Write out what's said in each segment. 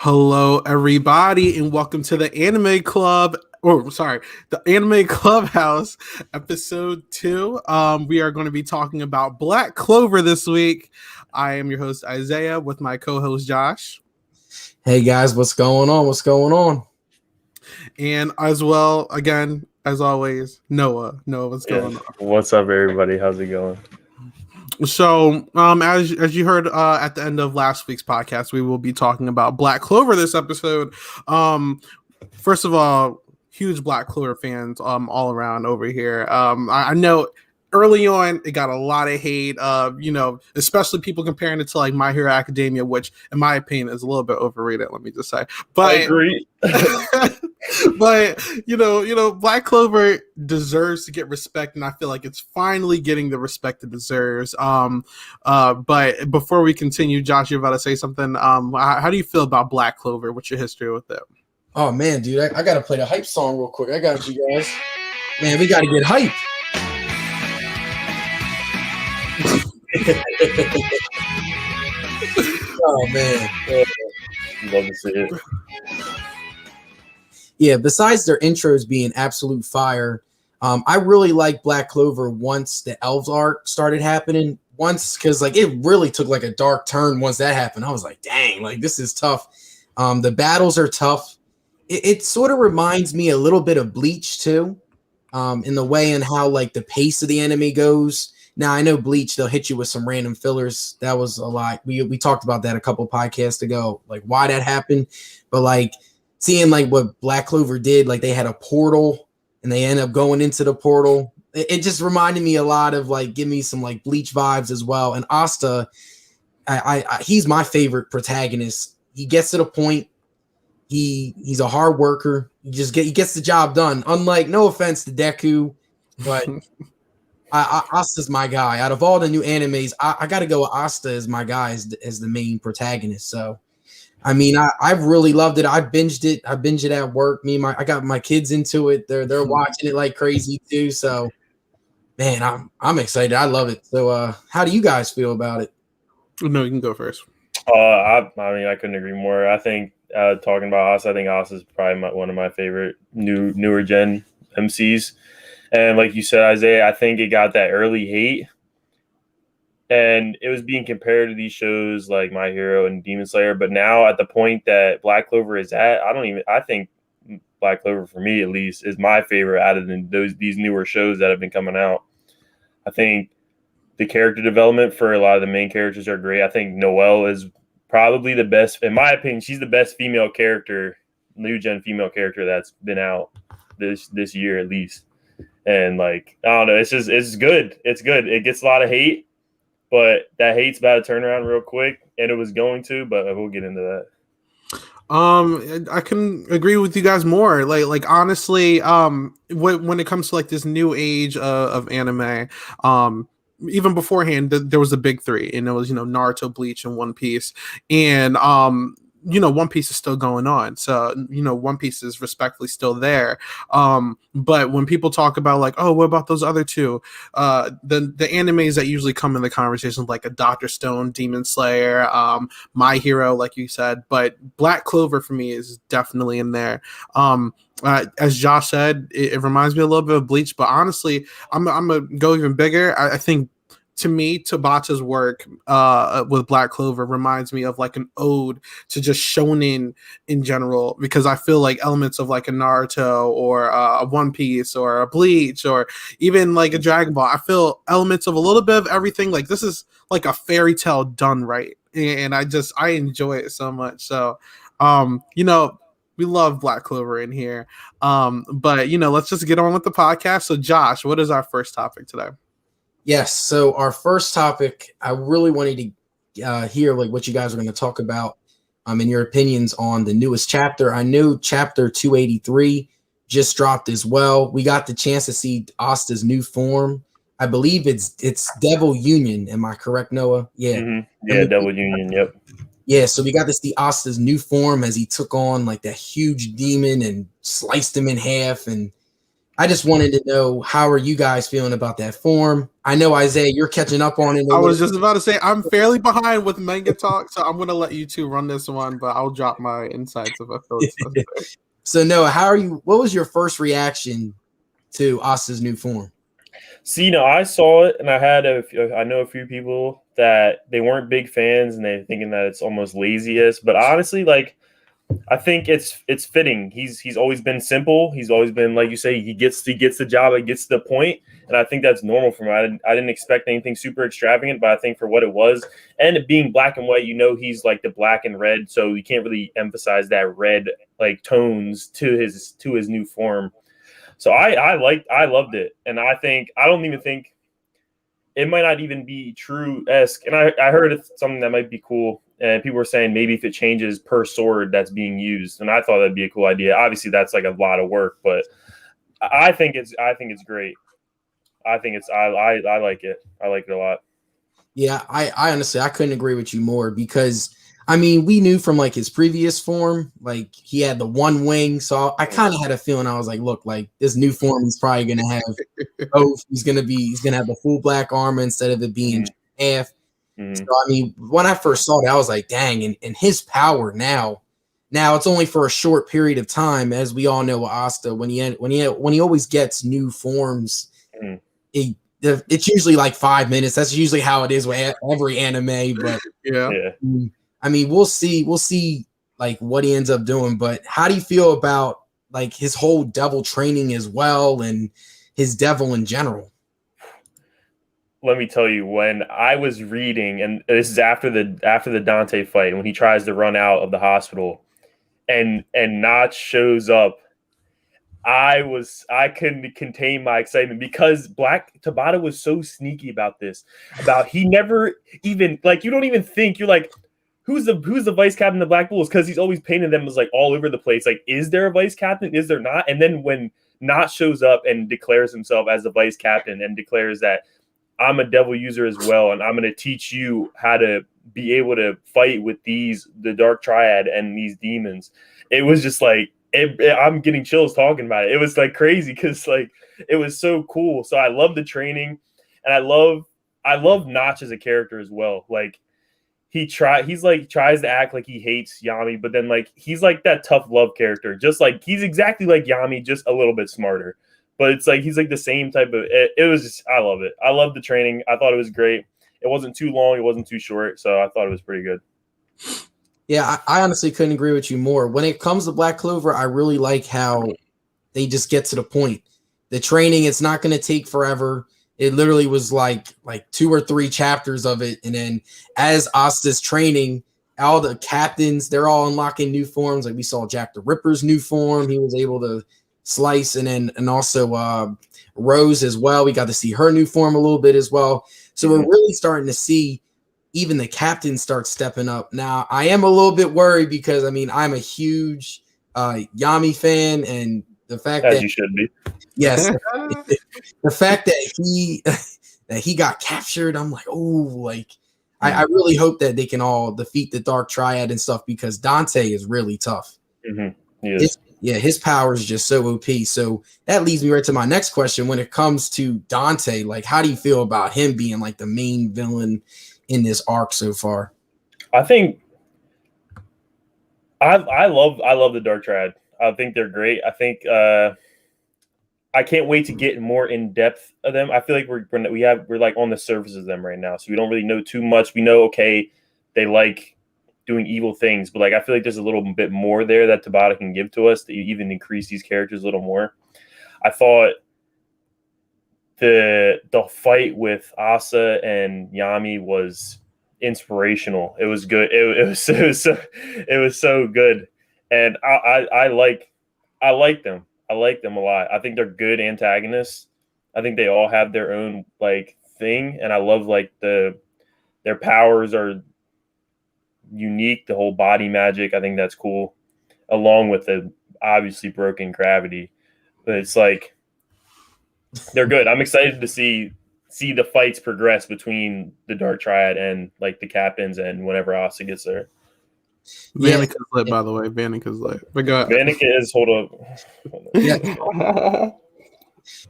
Hello, everybody, and welcome to the Anime Club. The Anime Clubhouse, episode 2. We are going to be talking about Black Clover this week. I am your host Isaiah with my co-host Josh. Hey guys, what's going on? And as well, again, as always, Noah. What's going on? What's up, everybody? How's it going? So, as you heard at the end of last week's podcast, we will be talking about Black Clover this episode. First of all, huge Black Clover fans all around over here. I know early on it got a lot of hate, especially people comparing it to like My Hero Academia, which in my opinion is a little bit overrated, let me just say. But I agree. But Black Clover deserves to get respect, and I feel like it's finally getting the respect it deserves. But before we continue, Josh, you're about to say something. How do you feel about Black Clover? What's your history with it? Oh man, dude, I gotta play the hype song real quick. I got you guys. Man, we gotta get hype. Oh man. Love to see it. Yeah, besides their intros being absolute fire, I really like Black Clover once the elves arc started happening. Because like it really took like a dark turn once that happened. I was like, dang, like this is tough. The battles are tough. It sort of reminds me a little bit of Bleach too, in the way and how like the pace of the anime goes. Now I know Bleach, they'll hit you with some random fillers. That was a lot. We talked about that a couple podcasts ago, like why that happened. But like seeing like what Black Clover did, like they had a portal and they end up going into the portal. It just reminded me a lot of like, give me some like Bleach vibes as well. And Asta, he's my favorite protagonist. He gets to the point. He's a hard worker. He gets the job done. Unlike, no offense to Deku, but Asta's my guy. Out of all the new animes, I got to go with Asta as my guy as the main protagonist. So, I mean, I really loved it. I binged it. I binged it at work. I got my kids into it. They're watching it like crazy too. So, man, I'm excited. I love it. So, how do you guys feel about it? No, you can go first. I mean, I couldn't agree more. I think talking about Asa, I think Asa is probably one of my favorite newer gen MCs. And like you said, Isaiah, I think it got that early hate. And it was being compared to these shows like My Hero and Demon Slayer. But now at the point that Black Clover is at, I think Black Clover, for me at least, is my favorite out of these newer shows that have been coming out. I think the character development for a lot of the main characters are great. I think Noel is probably the best, in my opinion. She's the best female character, new gen female character that's been out this year at least. And like, I don't know, it's good. It's good. It gets a lot of hate, but that hate's about to turn around real quick, and it was going to, but we'll get into that. I can agree with you guys more. Like honestly, when it comes to like this new age of anime, even beforehand, there was the big three, and it was Naruto, Bleach, and One Piece, and One Piece is still going on, so One Piece is respectfully still there. But when people talk about like, oh, what about those other two? The animes that usually come in the conversation, like a Dr. Stone, Demon Slayer, My Hero, like you said, but Black Clover for me is definitely in there. As Josh said, it reminds me a little bit of Bleach, but honestly, I'm gonna go even bigger. I think, to me, Tabata's work with Black Clover reminds me of like an ode to just shonen in general, because I feel like elements of like a Naruto or a One Piece or a Bleach or even like a Dragon Ball, I feel elements of a little bit of everything. Like this is like a fairy tale done right, and I enjoy it so much. So, we love Black Clover in here. But let's just get on with the podcast. So, Josh, what is our first topic today? Yes. So our first topic, I really wanted to hear like what you guys are going to talk about, and your opinions on the newest chapter. I know chapter 283 just dropped as well. We got the chance to see Asta's new form. I believe it's Devil Union. Am I correct, Noah? Yeah. Mm-hmm. Yeah, Devil Union. Yep. Yeah. So we got to see Asta's new form as he took on like that huge demon and sliced him in half. And I just wanted to know, how are you guys feeling about that form? I know, Isaiah, you're catching up on it. I was just about to say I'm fairly behind with manga talk, so I'm gonna let you two run this one, but I'll drop my insights if I feel it's necessary. So Noah, what was your first reaction to Asta's new form? See, I saw it, and I know a few people that they weren't big fans, and they're thinking that it's almost laziest. But honestly, like, I think it's fitting. He's always been simple. He's always been, like you say, he gets the job, he gets to the point, and I think that's normal for him. I didn't expect anything super extravagant, but I think for what it was, and it being black and white, he's like the black and red, so you can't really emphasize that red like tones to his new form. So I loved it, and I don't even think it might not even be true-esque. And I heard it's something that might be cool, and people were saying maybe if it changes per sword that's being used, and I thought that'd be a cool idea. Obviously, that's like a lot of work, but I think it's great. I like it. I like it a lot. Yeah, I honestly, I couldn't agree with you more, because I mean, we knew from like his previous form, like he had the one wing. So I kind of had a feeling. I was like, look, like this new form, he's probably going to have both. He's going to have the full black armor instead of it being half. So, I mean, when I first saw it, I was like, dang. And his power now it's only for a short period of time. As we all know with Asta, when he always gets new forms, it's usually like 5 minutes. That's usually how it is with every anime. But yeah. I mean, we'll see like what he ends up doing. But how do you feel about like his whole devil training as well, and his devil in general? Let me tell you, when I was reading, and this is after the Dante fight, when he tries to run out of the hospital, and Notch shows up, I couldn't contain my excitement, because Tabata was so sneaky about this. He never even, like, you don't even think, you're like, who's the vice captain of the Black Bulls? Because he's always painted them as like all over the place. Like, is there a vice captain? Is there not? And then when Notch shows up and declares himself as the vice captain and declares that I'm a devil user as well, and I'm going to teach you how to be able to fight with the Dark Triad and these demons, it was just like, I'm getting chills talking about it. It was like crazy, because like it was so cool. So I love the training, and I love Notch as a character as well. Like, he's like tries to act like he hates Yami, but then like he's like that tough love character, just like he's exactly like Yami, just a little bit smarter. But it's like he's like the same type of. It was just, I love it. I love the training. I thought it was great. It wasn't too long. It wasn't too short. So I thought it was pretty good. Yeah, I honestly couldn't agree with you more. When it comes to Black Clover, I really like how they just get to the point. The training, it's not going to take forever. It literally was like 2 or 3 chapters of it. And then as Asta's training, all the captains, they're all unlocking new forms. Like we saw Jack the Ripper's new form. He was able to slice, and also Rose as well. We got to see her new form a little bit as well. So we're really starting to see even the captains start stepping up. Now, I am a little bit worried, because I mean, I'm a huge Yami fan, and the fact as that you should be. Yes. The fact that he got captured, I'm like, oh, like I really hope that they can all defeat the Dark Triad and stuff, because Dante is really tough. His power is just so OP. So that leads me right to my next question. When it comes to Dante, like, how do you feel about him being like the main villain in this arc so far? I think I love the Dark Triad. I think they're great. I think I can't wait to get more in depth of them. I feel like we're like on the surface of them right now, so we don't really know too much. We know, okay, they like doing evil things, but like I feel like there's a little bit more there that Tabata can give to us to even increase these characters a little more. I thought the fight with Asa and Yami was inspirational. It was good. It was so good, and I like them. I like them a lot. I think they're good antagonists. I think they all have their own like thing, and I love like their powers are unique. The whole body magic, I think that's cool, along with the obviously broken gravity. But it's like they're good. I'm excited to see the fights progress between the Dark Triad and like the captains, and whenever Asa gets there. Vanica's lit, by the way. Vanica's lit. But go ahead. Vanica is hold up. Yeah.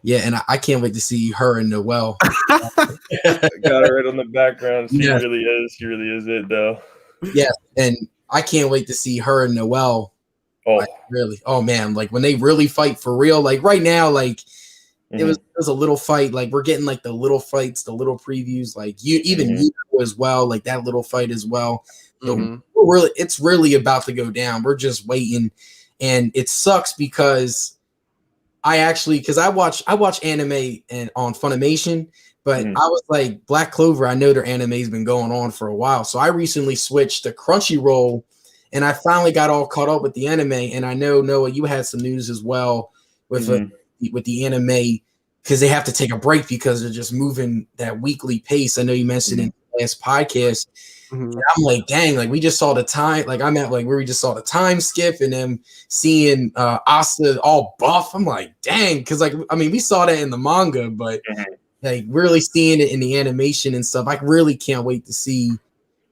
Yeah, and I can't wait to see her and Noel. Got her right on the background. She Yes. really is. She really is it though. Yeah, and I can't wait to see her and Noel. Oh, Like, really. Oh man, like when they really fight for real. Like right now, like it was a little fight. Like we're getting like the little fights, the little previews. Like you as well. Like that little fight as well. So it's really about to go down. We're just waiting, and it sucks because I watch anime and on Funimation, but I was like Black Clover. I know their anime's been going on for a while, so I recently switched to Crunchyroll, and I finally got all caught up with the anime. And I know Noah, you had some news as well with the anime because they have to take a break because they're just moving that weekly pace. I know you mentioned in the last podcast. And I'm like, dang, like we just saw the time, like I'm at like where we just saw the time skip and then seeing Asta all buff. I'm like, dang, because like I mean, we saw that in the manga, but like really seeing it in the animation and stuff, I really can't wait to see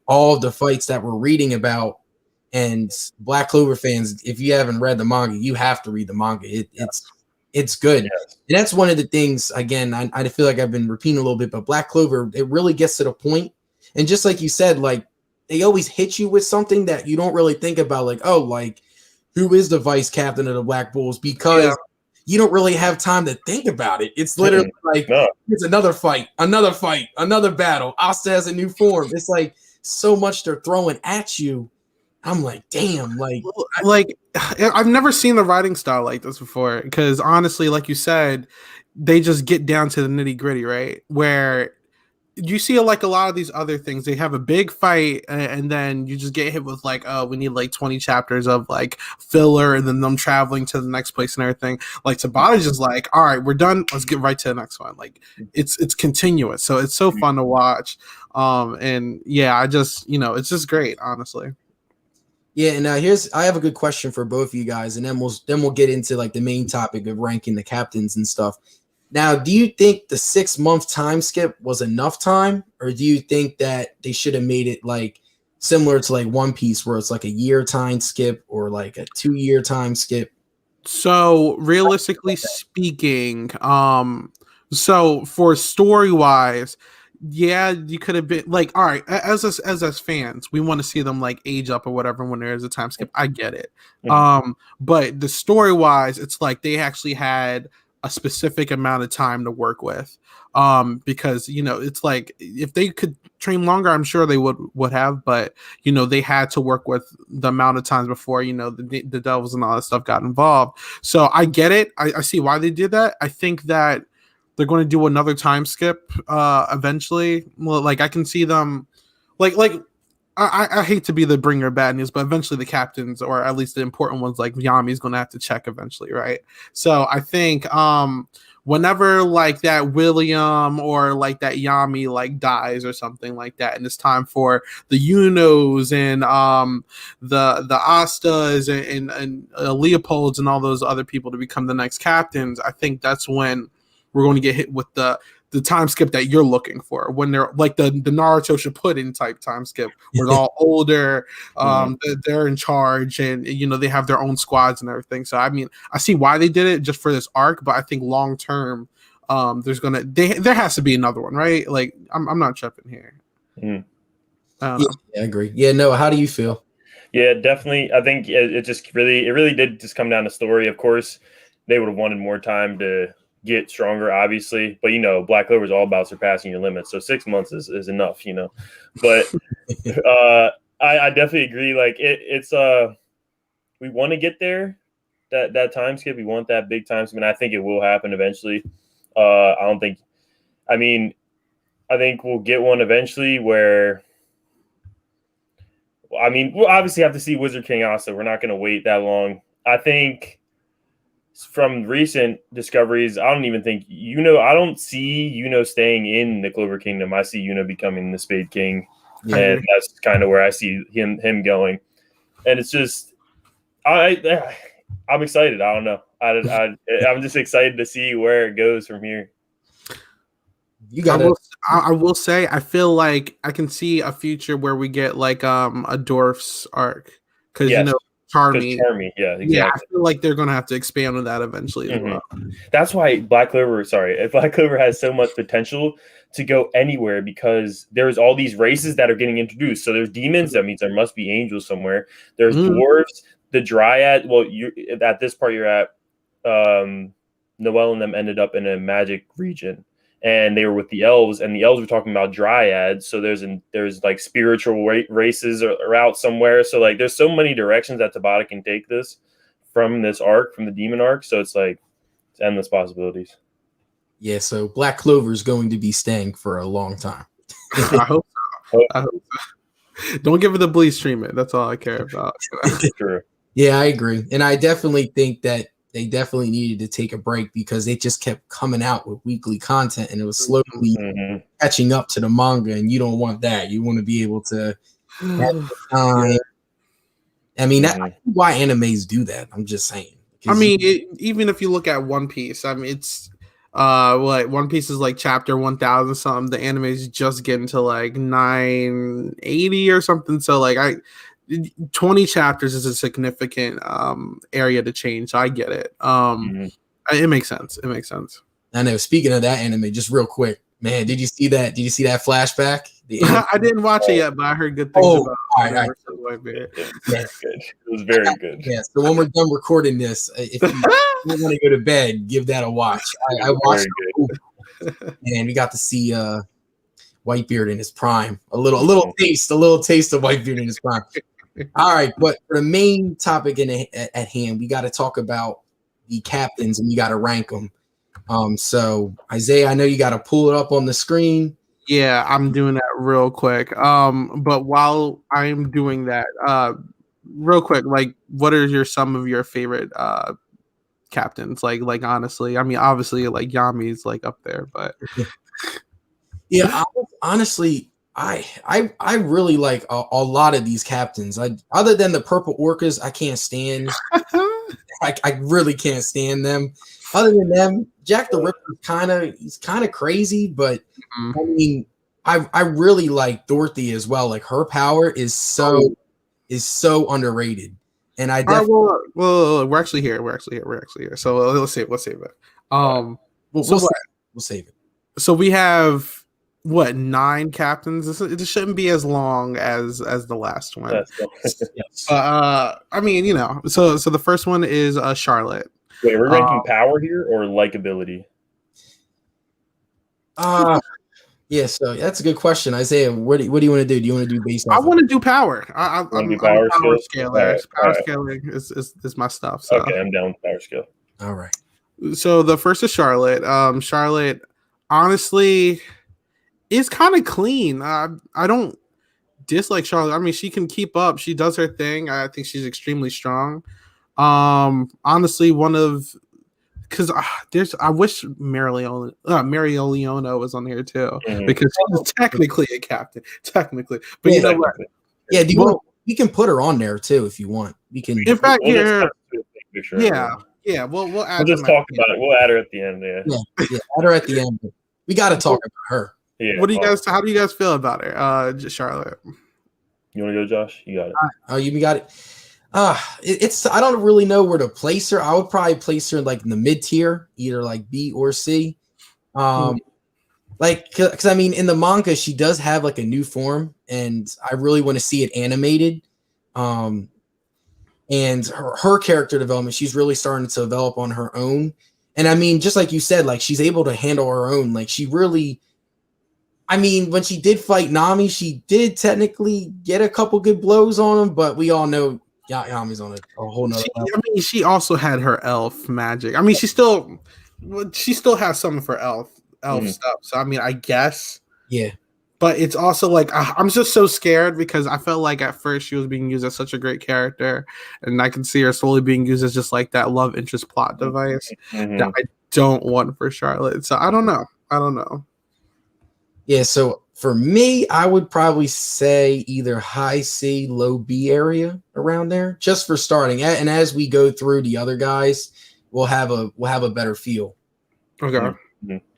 all of the fights that we're reading about. And Black Clover fans, if you haven't read the manga, you have to read the manga. It's good. Yes. And that's one of the things, again, I feel like I've been repeating a little bit, but Black Clover, it really gets to the point. And just like you said, like they always hit you with something that you don't really think about, like, oh, like who is the vice captain of the Black Bulls? Because you don't really have time to think about it. It's literally like it's another fight, another battle. Asta has a new form. It's like so much they're throwing at you. I'm like, damn, like I've never seen the writing style like this before. Because honestly, like you said, they just get down to the nitty gritty, right? Where you see like a lot of these other things, they have a big fight and then you just get hit with like, oh, we need like 20 chapters of like filler and then them traveling to the next place and everything. Like Tabata's just like, all right, we're done, let's get right to the next one. Like it's continuous, so it's so fun to watch. And yeah, I just, it's just great, honestly. Yeah, and I have a good question for both of you guys, and then we'll get into like the main topic of ranking the captains and stuff. Now, do you think the 6-month time skip was enough time, or do you think that they should have made it like similar to like One Piece, where it's like a year time skip or like a 2-year time skip? So realistically speaking, so for story wise, yeah, you could have been like, all right, as fans, we want to see them like age up or whatever when there is a time skip. I get it. But the story wise, it's like they actually had a specific amount of time to work with. Because it's like if they could train longer, I'm sure they would have, but they had to work with the amount of times before the devils and all that stuff got involved. So I get it. I see why they did that. I think that they're going to do another time skip eventually. Well, like I can see them like I hate to be the bringer of bad news, but eventually the captains, or at least the important ones like Yami, is going to have to check eventually, right? So I think whenever like that William or like that Yami like dies or something like that, and it's time for the Unos and the Astas and Leopolds and all those other people to become the next captains, I think that's when we're going to get hit with the time skip that you're looking for, when they're like the Naruto Shippuden type time skip where they're all older, they're in charge, and they have their own squads and everything. So I mean, I see why they did it just for this arc, but I think long term, there has to be another one, right? Like I'm not tripping here. I agree. Yeah, no, how do you feel? Yeah, definitely. I think it really did just come down to story. Of course, they would have wanted more time to get stronger, obviously, but Black Clover is all about surpassing your limits, so 6 months is enough, but I definitely agree. Like it's we want to get there, that time skip, we want that big time skip, and I think it will happen eventually. I think we'll get one eventually where, we'll obviously have to see Wizard King Asta. We're not going to wait that long. I think from recent discoveries, I don't even think I don't see staying in the Clover Kingdom. I see becoming the Spade King, and that's kind of where I see him going. And it's just, I'm excited. I don't know. I'm just excited to see where it goes from here. I will say, I feel like I can see a future where we get like a Dwarf's arc, because Charmy. Charmy, yeah, exactly. Yeah, I feel like they're gonna have to expand on that eventually as well. That's why Black Clover has so much potential to go anywhere, because there's all these races that are getting introduced. So there's demons, that means there must be angels somewhere. There's dwarves, the dryad. Well, you at this part you're at Noel and them ended up in a magic region, and they were with the elves, and the elves were talking about dryads. So there's like spiritual races are out somewhere. So like there's so many directions that Tabata can take this from this arc, from the demon arc. So it's like it's endless possibilities. Yeah, so Black Clover is going to be staying for a long time. I hope so. I hope so. Don't give it the bleach treatment. That's all I care about. True. Yeah, I agree. And I definitely think that they definitely needed to take a break, because they just kept coming out with weekly content, and it was slowly catching up to the manga, and you don't want that. You want to be able to have time. I mean, that's why animes do that. I'm just saying. I mean, even if you look at One Piece, I mean, it's One Piece is like chapter 1000 something. The anime is just getting to like 980 or something. So like 20 chapters is a significant area to change. So I get it. It makes sense. It makes sense. I know. Speaking of that anime, just real quick, man, did you see that? Did you see that flashback? I didn't watch it yet, but I heard good things about it. Right. It was very good. Yeah. So when we're done recording this, if you want to go to bed, give that a watch. I watched it, and we got to see Whitebeard in his prime. A little taste of Whitebeard in his prime. All right, but for the main topic at hand, we got to talk about the captains, and we got to rank them. So Isaiah, I know you got to pull it up on the screen. Yeah, I'm doing that real quick. But while I'm doing that, real quick, like, what are some of your favorite captains? Like honestly, I mean, obviously, like Yami's like up there, but yeah, honestly, I really like a lot of these captains. Other than the purple orcas, I can't stand. I really can't stand them. Other than them, Jack the Ripper he's kind of crazy, but I mean, I really like Dorothy as well. Like her power is so underrated, and I definitely well, we're actually here. So let's save it. We'll save it. So we have 9 captains. It shouldn't be as long as the last one. Yes. I mean, you know, so the first one is Charlotte. Wait, we're ranking power here or likability? Yeah, so that's a good question, Isaiah. What do you want to do? Do you want to do based off? I want to do power. I'm power scaler. Right, power scaling is my stuff. So. Okay, I'm down with power scale. All right. So the first is Charlotte. Charlotte, honestly, is kind of clean. I don't dislike Charlotte. I mean, she can keep up. She does her thing. I think she's extremely strong. Honestly, because I wish Marioliona was on here too, because she's technically a captain, but you know what? Yeah, we can put her on there too if you want. We can. In fact, We'll we'll just talk about it. We'll add her at the end. Yeah, add her at the end. We got to talk about her. Yeah. What do you guys? How do you guys feel about her, Charlotte? You want to go, Josh? You got it. Oh, you got it. It's I don't really know where to place her. I would probably place her like in the mid tier, either like B or C. Like, because I mean, in the manga, she does have like a new form, and I really want to see it animated. And her character development, she's really starting to develop on her own. And I mean, just like you said, like she's able to handle her own. Like she really, I mean, when she did fight Nami, she did technically get a couple good blows on him, but we all know Yami's on a whole nother level. I mean, she also had her elf magic. I mean, she still has some of her elf stuff. So I mean, I guess. Yeah. But it's also like I'm just so scared because I felt like at first she was being used as such a great character, and I can see her slowly being used as just like that love interest plot device that I don't want for Charlotte. So I don't know. Yeah, so for me, I would probably say either high C, low B area around there, just for starting. And as we go through the other guys, we'll have a better feel. Okay.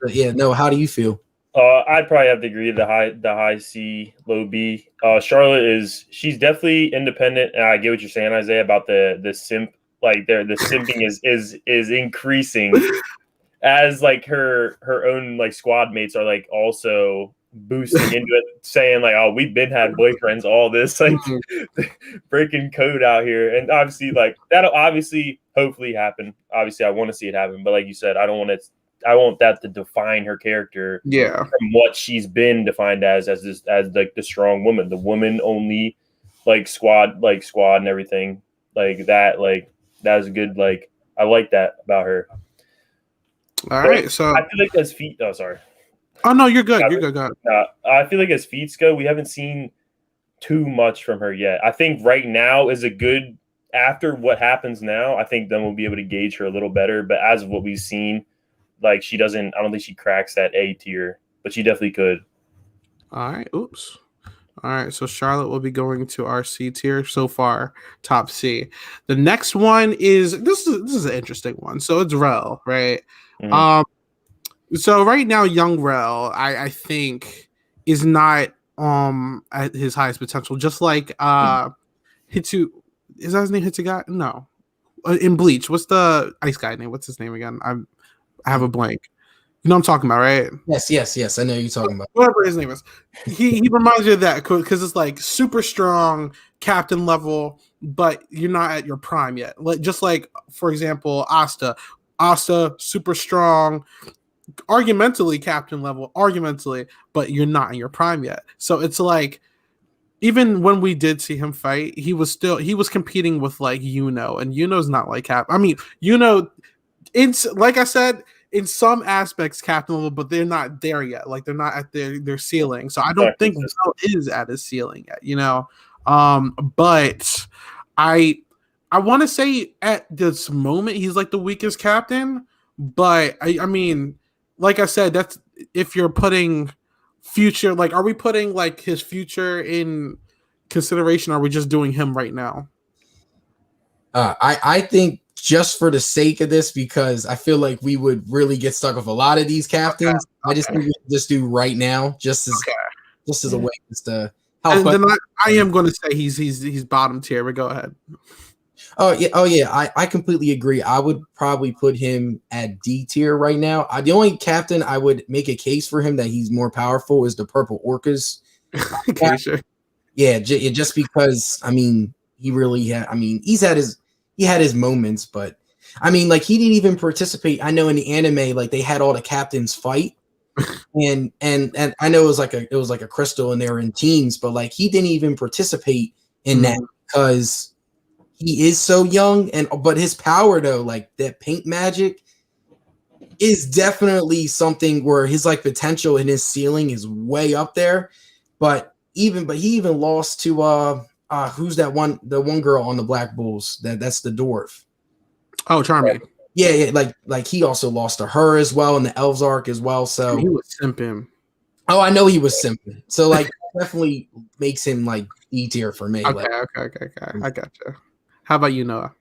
But yeah, no. How do you feel? I'd probably have to agree the high C, low B. Charlotte she's definitely independent, and I get what you're saying, Isaiah, about the simp. Like the simping is increasing as like her own like squad mates are like also boosting into it, saying like, oh, we've been had boyfriends, all this like breaking code out here, and obviously like that'll obviously hopefully happen. Obviously, I want to see it happen, but like you said, I want that to define her character Yeah. from what she's been defined as like the strong woman, the woman only like squad and everything like that. Like that is good. Like I like that about her. All But right. So I feel like as feet. Oh, sorry. oh no, you're good. You're good. Go ahead. I feel like as feats go, we haven't seen too much from her yet. I think right now is a good after what happens now. I think then we'll be able to gauge her a little better. But as of what we've seen, like she doesn't. I don't think she cracks that A tier, but she definitely could. All right. Oops. All right. So Charlotte will be going to our C tier so far, top C. The next one is this is an interesting one. So it's Rel, right? Mhm. So right now, young Rel, I think is not at his highest potential. Just like Hitsu, is that his name? Hitsugai? No, in Bleach. What's the ice guy name? What's his name again? I have a blank. You know what I'm talking about, right? Yes. I know you're talking about. Whatever his name is. He reminds you of that because it's like super strong captain level, but you're not at your prime yet. Like just like for example, Asta. Asta super strong, argumentally captain level, but you're not in your prime yet. So it's like even when we did see him fight, he was competing with like Yuno, and Yuno's not like Cap. I mean, Yuno, it's like I said, in some aspects captain level, but they're not there yet. Like they're not at their ceiling. So I don't think Will is at his ceiling yet, you know. But I want to say at this moment he's like the weakest captain, but I mean, like I said, that's if you're putting future, like, are we putting like his future in consideration? Or are we just doing him right now? I think just for the sake of this, because I feel like we would really get stuck with a lot of these captains. Okay. I just think we just do right now, just as a way to help. And then I am going to say he's bottom tier. But go ahead. Oh yeah. I completely agree. I would probably put him at D tier right now. The only captain I would make a case for him that he's more powerful is the Purple Orcas. Okay, sure. Yeah, just because I mean he really had. I mean he had his moments, but I mean like he didn't even participate. I know in the anime like they had all the captains fight, and I know it was like a crystal and they were in teams, but like he didn't even participate in that because he is so young. But his power though, like that paint magic, is definitely something where his like potential and his ceiling is way up there. But he even lost to who's the one girl on the Black Bulls that's the dwarf. Oh, Charmy. Yeah, like he also lost to her as well in the Elves arc as well. So he was simping. Oh, I know he was simping. So like definitely makes him like E tier for me. Okay, like, okay. I gotcha. How about you, Noah?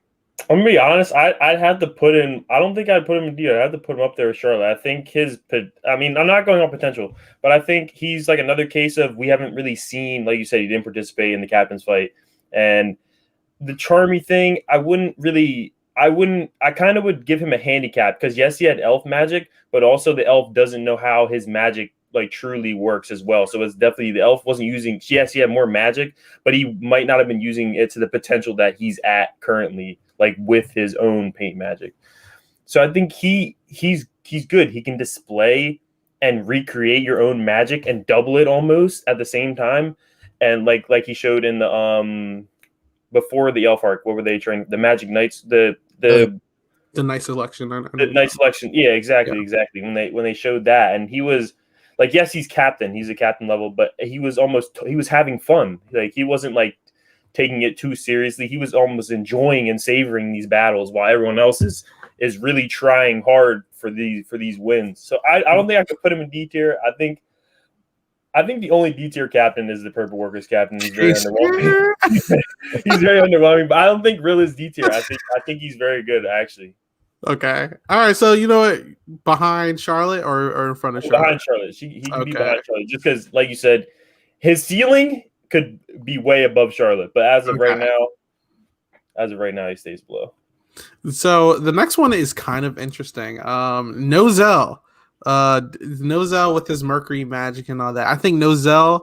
I'm gonna be honest. I'd have to put him. I don't think I'd put him in D. I'd have to put him up there with Charlotte. I think I mean, I'm not going on potential, but I think he's like another case of we haven't really seen. Like you said, he didn't participate in the captain's fight, and the Charmy thing. I kind of would give him a handicap because yes, he had elf magic, but also the elf doesn't know how his magic like truly works as well. So it's definitely the elf wasn't using. Yes, he had more magic, but he might not have been using it to the potential that he's at currently, like with his own paint magic. So I think he's good. He can display and recreate your own magic and double it almost at the same time. And like he showed in the before the elf arc, what were they trying? The Magic Knights, the night selection. The night selection. Yeah, exactly. When they showed that, and he was like, yes, he's captain. He's a captain level, but he was having fun. Like he wasn't like taking it too seriously. He was almost enjoying and savoring these battles while everyone else is really trying hard for these wins. So I don't think I could put him in D tier. I think the only D tier captain is the Purple Workers captain. He's very underwhelming. He's very underwhelming, but I don't think Rill is D tier. I think he's very good actually. Okay. All right. So you know what? Behind Charlotte or in front of Charlotte? Behind Charlotte. He can be Okay. behind Charlotte just because, like you said, his ceiling could be way above Charlotte, but as of right Okay. now, he stays below. So the next one is kind of interesting. Nozel. Nozel with his Mercury magic and all that. I think Nozel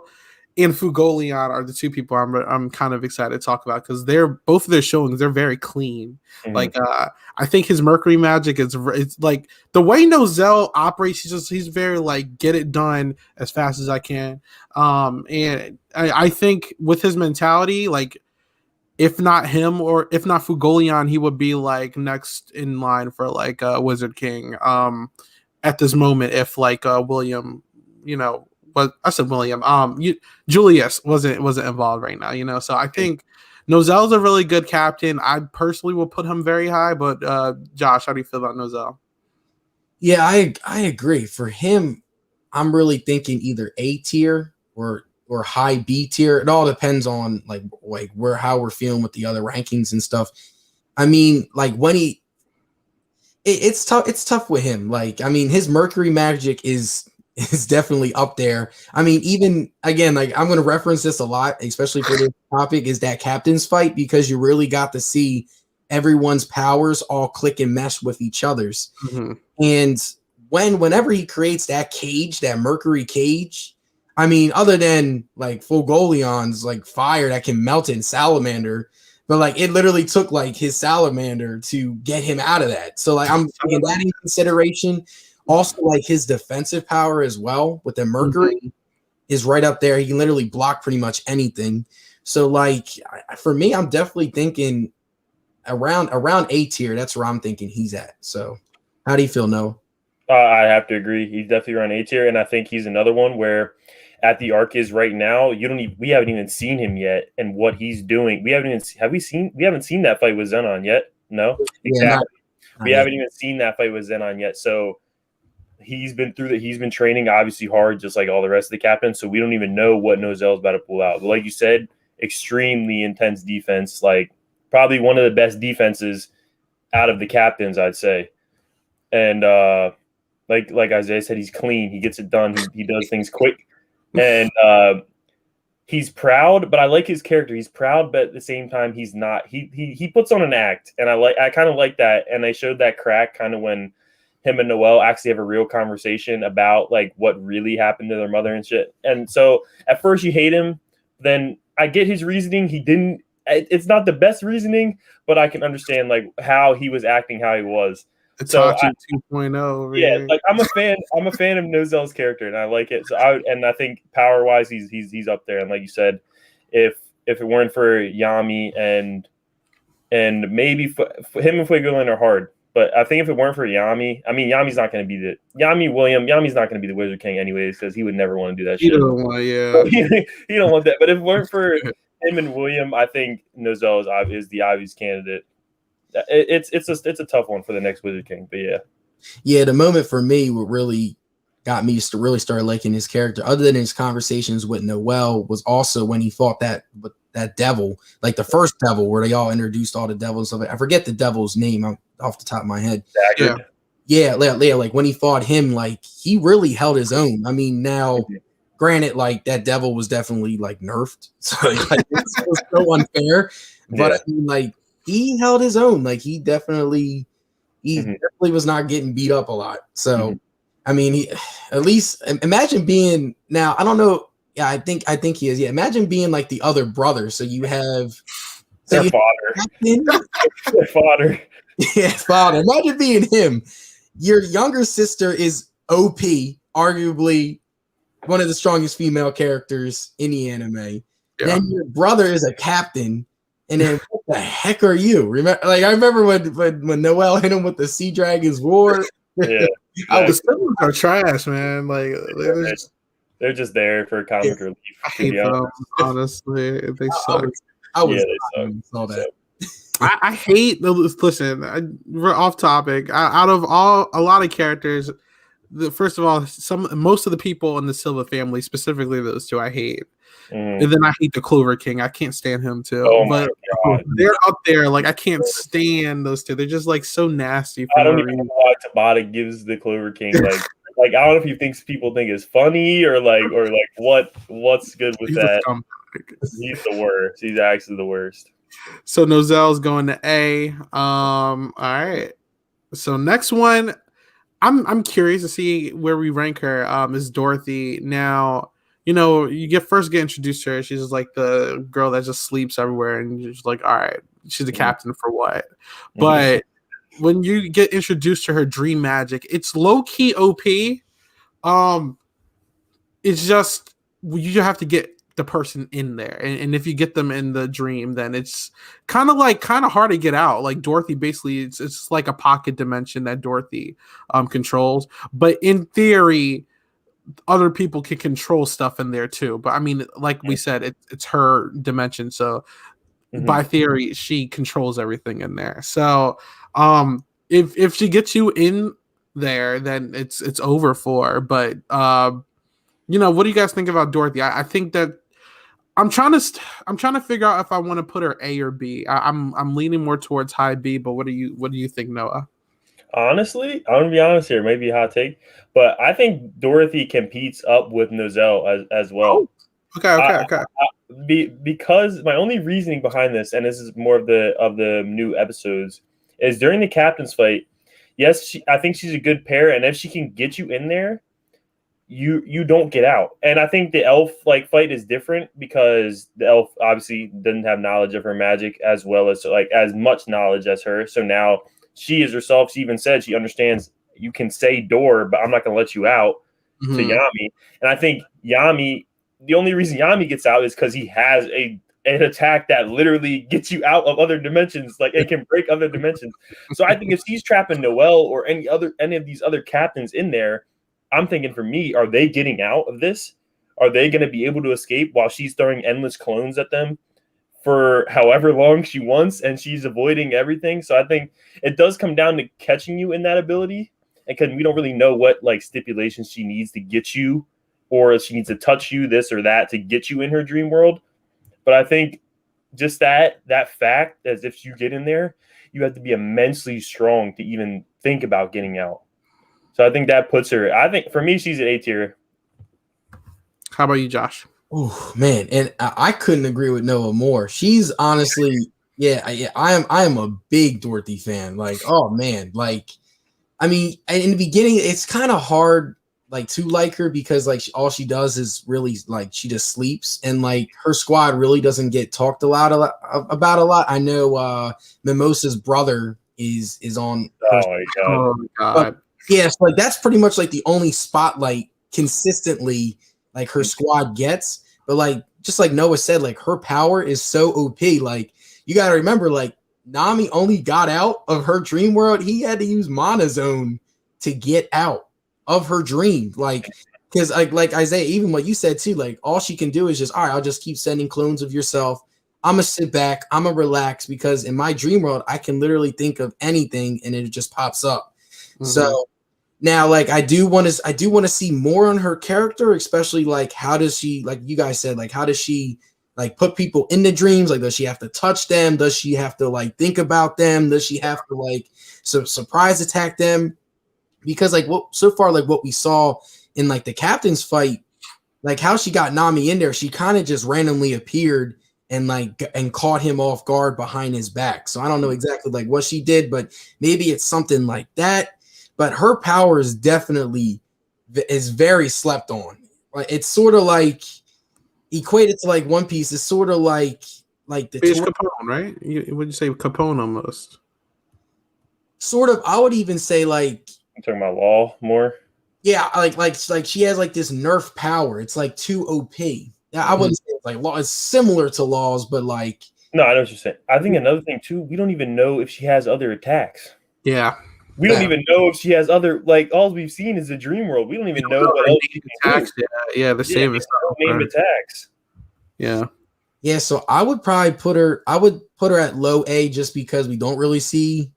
and Fugolion are the two people I'm kind of excited to talk about because they're both of their showings, they're very clean. Mhm. Like I think his Mercury magic it's like the way Nozel operates, he's very like get it done as fast as I can. And I think with his mentality, like if not him or if not Fugolion, he would be like next in line for like Wizard King at this moment if like William, what I said William, Julius wasn't involved right now, so I think Nozel's a really good captain. I personally will put him very high, but Josh, how do you feel about Nozel? Yeah, I agree. For him, I'm really thinking either A tier or high B tier. It all depends on like where how we're feeling with the other rankings and stuff. I mean, like when it's tough. It's tough with him. Like, I mean, his Mercury magic is definitely up there. I mean, even again, like I'm going to reference this a lot, especially for this topic, is that captain's fight because you really got to see everyone's powers all click and mesh with each other's. Mm-hmm. And whenever he creates that cage, that Mercury cage, I mean, other than like Fulgolion's like fire that can melt in Salamander, but like it literally took like his Salamander to get him out of that. So like I'm taking that in consideration. Also, like his defensive power as well with the Mercury is right up there. He can literally block pretty much anything. So like for me, I'm definitely thinking around A tier. That's where I'm thinking he's at. So how do you feel, Noah? I have to agree. He's definitely around A tier, and I think he's another one where at the arc is right now, we haven't even seen him yet and what he's doing. We haven't seen that fight with Zenon yet. No, exactly. We haven't even seen that fight with Zenon yet. So he's been training obviously hard, just like all the rest of the captains. So we don't even know what Nozel's about to pull out. But like you said, extremely intense defense, like probably one of the best defenses out of the captains, I'd say. And like Isaiah said, he's clean. He gets it done. He does things quick. And he's proud, but I like his character. He's proud, but at the same time, he's not. He puts on an act, and I kind of like that. And they showed that crack kind of when him and Noel actually have a real conversation about like what really happened to their mother and shit. And so at first you hate him, then I get his reasoning. It's not the best reasoning, but I can understand like how he was acting, how he was. Itachi 2.0. Yeah, like I'm a fan of Nozel's character, and I like it. So I think power wise, he's up there. And like you said, if it weren't for Yami and maybe him and Fuegolan are hard, but I think if it weren't for Yami, I mean Yami's not going to be Yami's not going to be the Wizard King anyways because he would never want to do that shit. Don't want, yeah. he don't want that. But if it weren't for him and William, I think Nozel is the obvious candidate. It's a tough one for the next Wizard King, but yeah. The moment for me what really got me to really start liking his character, other than his conversations with Noel, was also when he fought that devil, like the first devil, where they all introduced all the devils of it. I forget the devil's name off the top of my head. Yeah, like when he fought him, like he really held his own. I mean, now, granted, like that devil was definitely like nerfed, so like, it was so unfair. But I mean, like. He held his own. Like he definitely was not getting beat up a lot. So, I mean, he at least imagine being now. I don't know. Yeah, I think he is. Yeah, imagine being like the other brother. So you have their father. Their father. Yeah, father. Imagine being him. Your younger sister is OP, arguably one of the strongest female characters in the anime. Yeah. Then your brother is a captain. And then what the heck are you? I remember when Noel hit him with the Sea Dragon's War. Yeah, the Siblings are trash, man. Like they're just there for comic relief. I hate them, honestly. They suck. They saw that. I hate the listen. We're off topic. Out of a lot of characters, first of all, most of the people in the Silva family, specifically those two, I hate. Mm. And then I hate the Clover King. I can't stand him too. Oh my But God. they're up there. Like I can't stand those two. They're just like so nasty for I no don't even know reason. why Tabata gives the Clover King like I don't know if he thinks people think it's funny or what's good with He's a that. scumbag. He's the worst. He's actually the worst. So Nozelle's going to A. All right. So next one, I'm curious to see where we rank her. Is Dorothy. Now, you first get introduced to her. She's just like the girl that just sleeps everywhere, and you're just like, all right, she's the captain for what? But when you get introduced to her dream magic, it's low key OP. It's just you have to get the person in there, and if you get them in the dream, then it's kind of hard to get out. Like Dorothy, basically, it's like a pocket dimension that Dorothy controls. But in theory, other people can control stuff in there too. But I mean, like we said, it's her dimension, so by theory, she controls everything in there. So if she gets you in there, then it's over for her. But what do you guys think about Dorothy? I think that I'm trying to figure out if I want to put her A or B. I'm leaning more towards high B, but what do you think, Noah? Honestly, I'm gonna be honest here, maybe a hot take, but I think Dorothy competes up with Nozelle as well. Oh, okay. Because my only reasoning behind this, and this is more of the new episodes, is during the captain's fight. Yes, I think she's a good pair, and if she can get you in there, you don't get out. And I think the elf fight is different because the elf obviously doesn't have knowledge of her magic as well as as much knowledge as her. So now she is herself. She even said she understands you can say door, but I'm not going to let you out to Yami. And I think Yami, the only reason Yami gets out is because he has an attack that literally gets you out of other dimensions. Like it can break other dimensions. So I think if she's trapping Noel or any of these other captains in there, I'm thinking for me, are they getting out of this? Are they going to be able to escape while she's throwing endless clones at them for however long she wants and she's avoiding everything? So I think it does come down to catching you in that ability. And because we don't really know what stipulations she needs to get you, or if she needs to touch you, this or that, to get you in her dream world. But I think just that fact, as if you get in there, you have to be immensely strong to even think about getting out. So I think that puts her. I think for me, she's an A tier. How about you, Josh? Oh man, and I couldn't agree with Noah more. She's honestly, yeah. I am a big Dorothy fan. Oh man, I mean, in the beginning, it's kind of hard to like her because all she does is really she just sleeps, and her squad really doesn't get talked about a lot. I know Mimosa's brother is on. Oh my god. Yeah, so that's pretty much the only spotlight consistently her squad gets. But just like Noah said, her power is so OP. You got to remember, Nami only got out of her dream world. He had to use Mana Zone to get out of her dream. Because like Isaiah, even what you said too, all she can do is just, all right, I'll just keep sending clones of yourself. I'm gonna sit back. I'm gonna relax because in my dream world, I can literally think of anything and it just pops up. So now, I do want to see more on her character, especially how does she, you guys said, how does she put people in the dreams? Does she have to touch them? Does she have to think about them? Does she have to surprise attack them? Because what we saw in the captain's fight, how she got Nami in there, she kind of just randomly appeared and caught him off guard behind his back. So I don't know exactly what she did, but maybe it's something like that. But her power is definitely very slept on. It's sort of equated to One Piece. It's sort of like the Capone, right? Would you say Capone almost? Sort of. I would even say I'm talking about Law more. Yeah, like she has this nerf power. It's too OP. I wouldn't say it's Law. It's similar to Law's, but no, I know what you're saying. I think another thing too, we don't even know if she has other attacks. Yeah. We don't even know if she has other, all we've seen is the dream world. We don't even know what else she can do. Yeah, the same named attacks. Yeah. Yeah, so I would probably put her at low A just because we don't really see,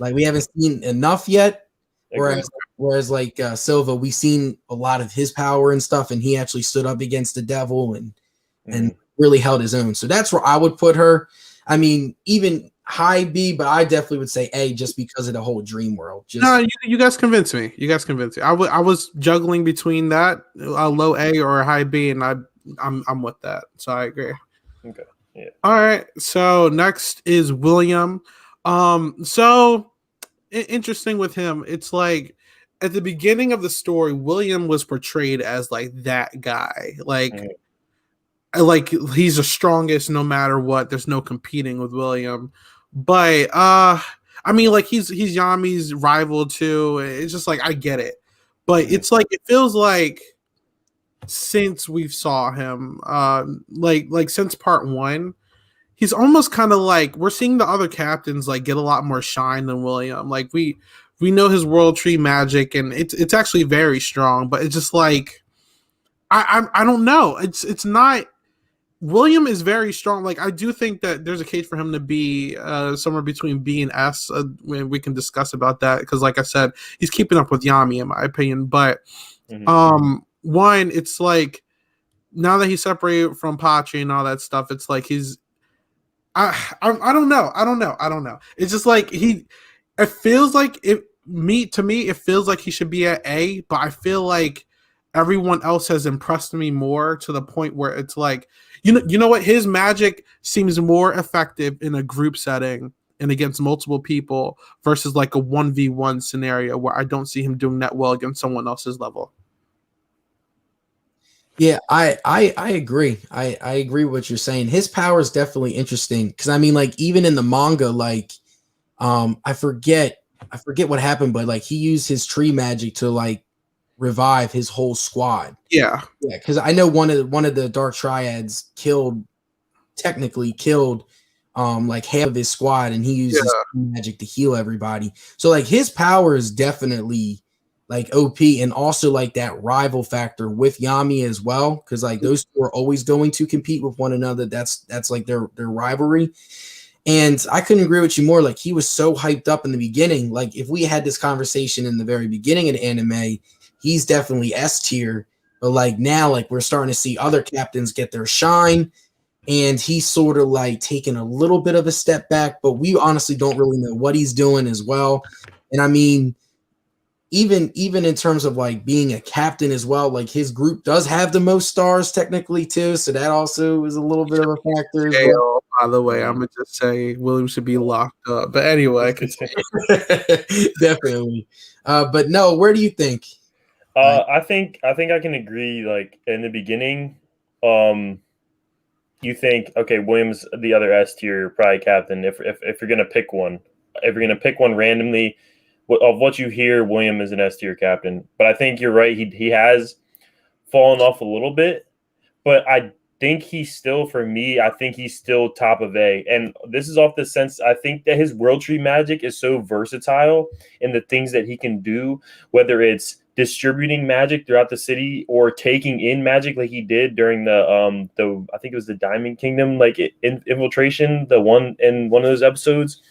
we haven't seen enough yet. Whereas Silva, we've seen a lot of his power and stuff, and he actually stood up against the devil, and and really held his own. So that's where I would put her. I mean, even high B, but I definitely would say A just because of the whole dream world. Just No, you guys convinced me. You guys convinced me. I was juggling between that a low A or a high B, and I'm with that. So I agree. Okay. Yeah. All right. So next is William. So interesting with him. It's like at the beginning of the story, William was portrayed as like that guy, like he's the strongest no matter what. There's no competing with William. But I mean, like he's Yami's rival too. It's just like I get it. But it's like it feels like since we've saw him, like since part one, he's almost kind of like we're seeing the other captains like get a lot more shine than William. Like we know his world tree magic and it's actually very strong, but it's just like I don't know. It's not. William is very strong. Like I do think that there's a case for him to be somewhere between B and S. We can discuss about that because, like I said, he's keeping up with Yami in my opinion. But one, it's like now that he's separated from Pachi and all that stuff, it's like he's. I don't know. It's just like it feels like it. To me, it feels like he should be at A, but I feel like everyone else has impressed me more to the point where it's like. You know what? His magic seems more effective in a group setting and against multiple people versus like a 1v1 scenario where I don't see him doing that well against someone else's level. Yeah, I agree. I agree with what you're saying. His power is definitely interesting because I mean, like even in the manga, like I forget what happened, but like he used his tree magic to like revive his whole squad. Yeah, because I know one of the Dark Triads technically killed like half of his squad, and he used his magic to heal everybody. So like his power is definitely like OP, and also like that rival factor with Yami as well, because like those two are always going to compete with one another. That's like their rivalry. And I couldn't agree with you more. Like he was so hyped up in the beginning. Like if we had this conversation in the very beginning of the anime, he's definitely S tier. But like now, like we're starting to see other captains get their shine, and he's sort of like taking a little bit of a step back. But we honestly don't really know what he's doing as well. And I mean, even in terms of like being a captain as well, like his group does have the most stars technically too, so that also is a little bit of a factor as well. By the way, I'm gonna just say William should be locked up. But anyway, definitely. But no, where do you think? I think I can agree. Like in the beginning, you think okay, William's the other S tier probably captain. If you're gonna pick one, randomly. Of what you hear, William is an S tier captain, but I think you're right. He has fallen off a little bit, but I think he's still, for me, I think he's still top of A. And this is off the sense I think that his world tree magic is so versatile in the things that he can do, whether it's distributing magic throughout the city or taking in magic like he did during the I think it was the Diamond Kingdom like infiltration, the one in one of those episodes.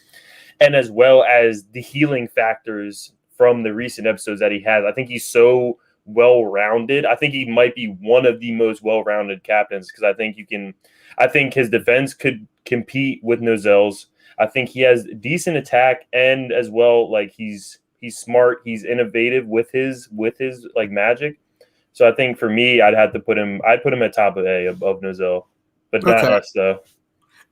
And as well as the healing factors from the recent episodes that he has. I think he's so well-rounded. I think he might be one of the most well-rounded captains because I think his defense could compete with Nozel's. I think he has decent attack and as well, like he's smart, he's innovative with his like magic. So I think for me, I'd put him at top of A above Nozel, but not S though.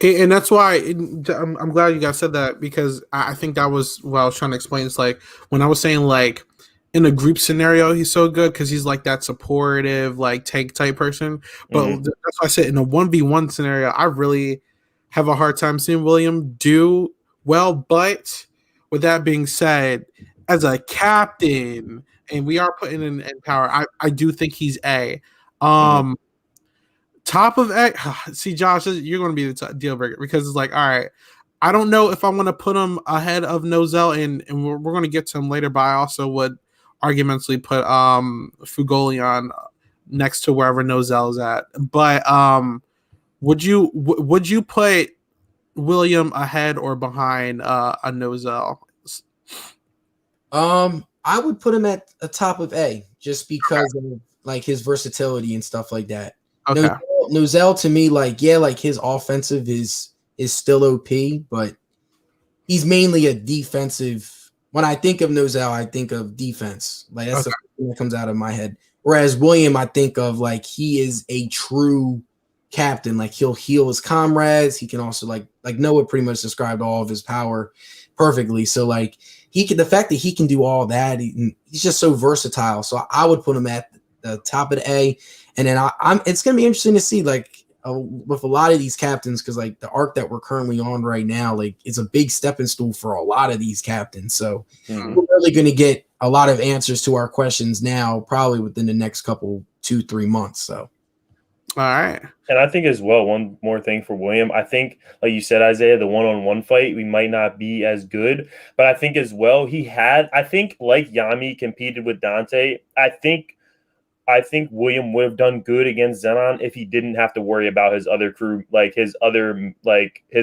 And that's why I'm glad you guys said that because I think that was what I was trying to explain. It's like when I was saying like in a group scenario, he's so good because he's like that supportive, like tank type person. But that's why I said in a 1v1 scenario, I really have a hard time seeing William do well. But with that being said, as a captain, and we are putting in power, I do think he's A. Top of A, see, Josh, you're going to be the deal breaker because it's like, all right, I don't know if I want to put him ahead of Nozel, and we're going to get to him later, but I also would argumentally put Fugolion next to wherever Nozel's at. But would you put William ahead or behind a Nozel? I would put him at the top of A just because of like his versatility and stuff like that. Okay. Noel to me, like, yeah, like his offensive is still OP, but he's mainly a defensive. When I think of Noel, I think of defense. Like that's the first thing that comes out of my head. Whereas William, I think of like he is a true captain. Like he'll heal his comrades. He can also like Noah pretty much described all of his power perfectly. So like the fact that he can do all that, he's just so versatile. So I would put him at the top of the A. And then it's gonna be interesting to see like with a lot of these captains, because like the arc that we're currently on right now, like it's a big stepping stool for a lot of these captains. So we're really going to get a lot of answers to our questions now, probably within the next couple 2-3 months. So, all right. And I think as well, one more thing for William, I think, like you said, Isaiah, the one-on-one fight, we might not be as good, but I think as well, I think like Yami competed with Dante, I think William would have done good against Zenon if he didn't have to worry about his other crew, like his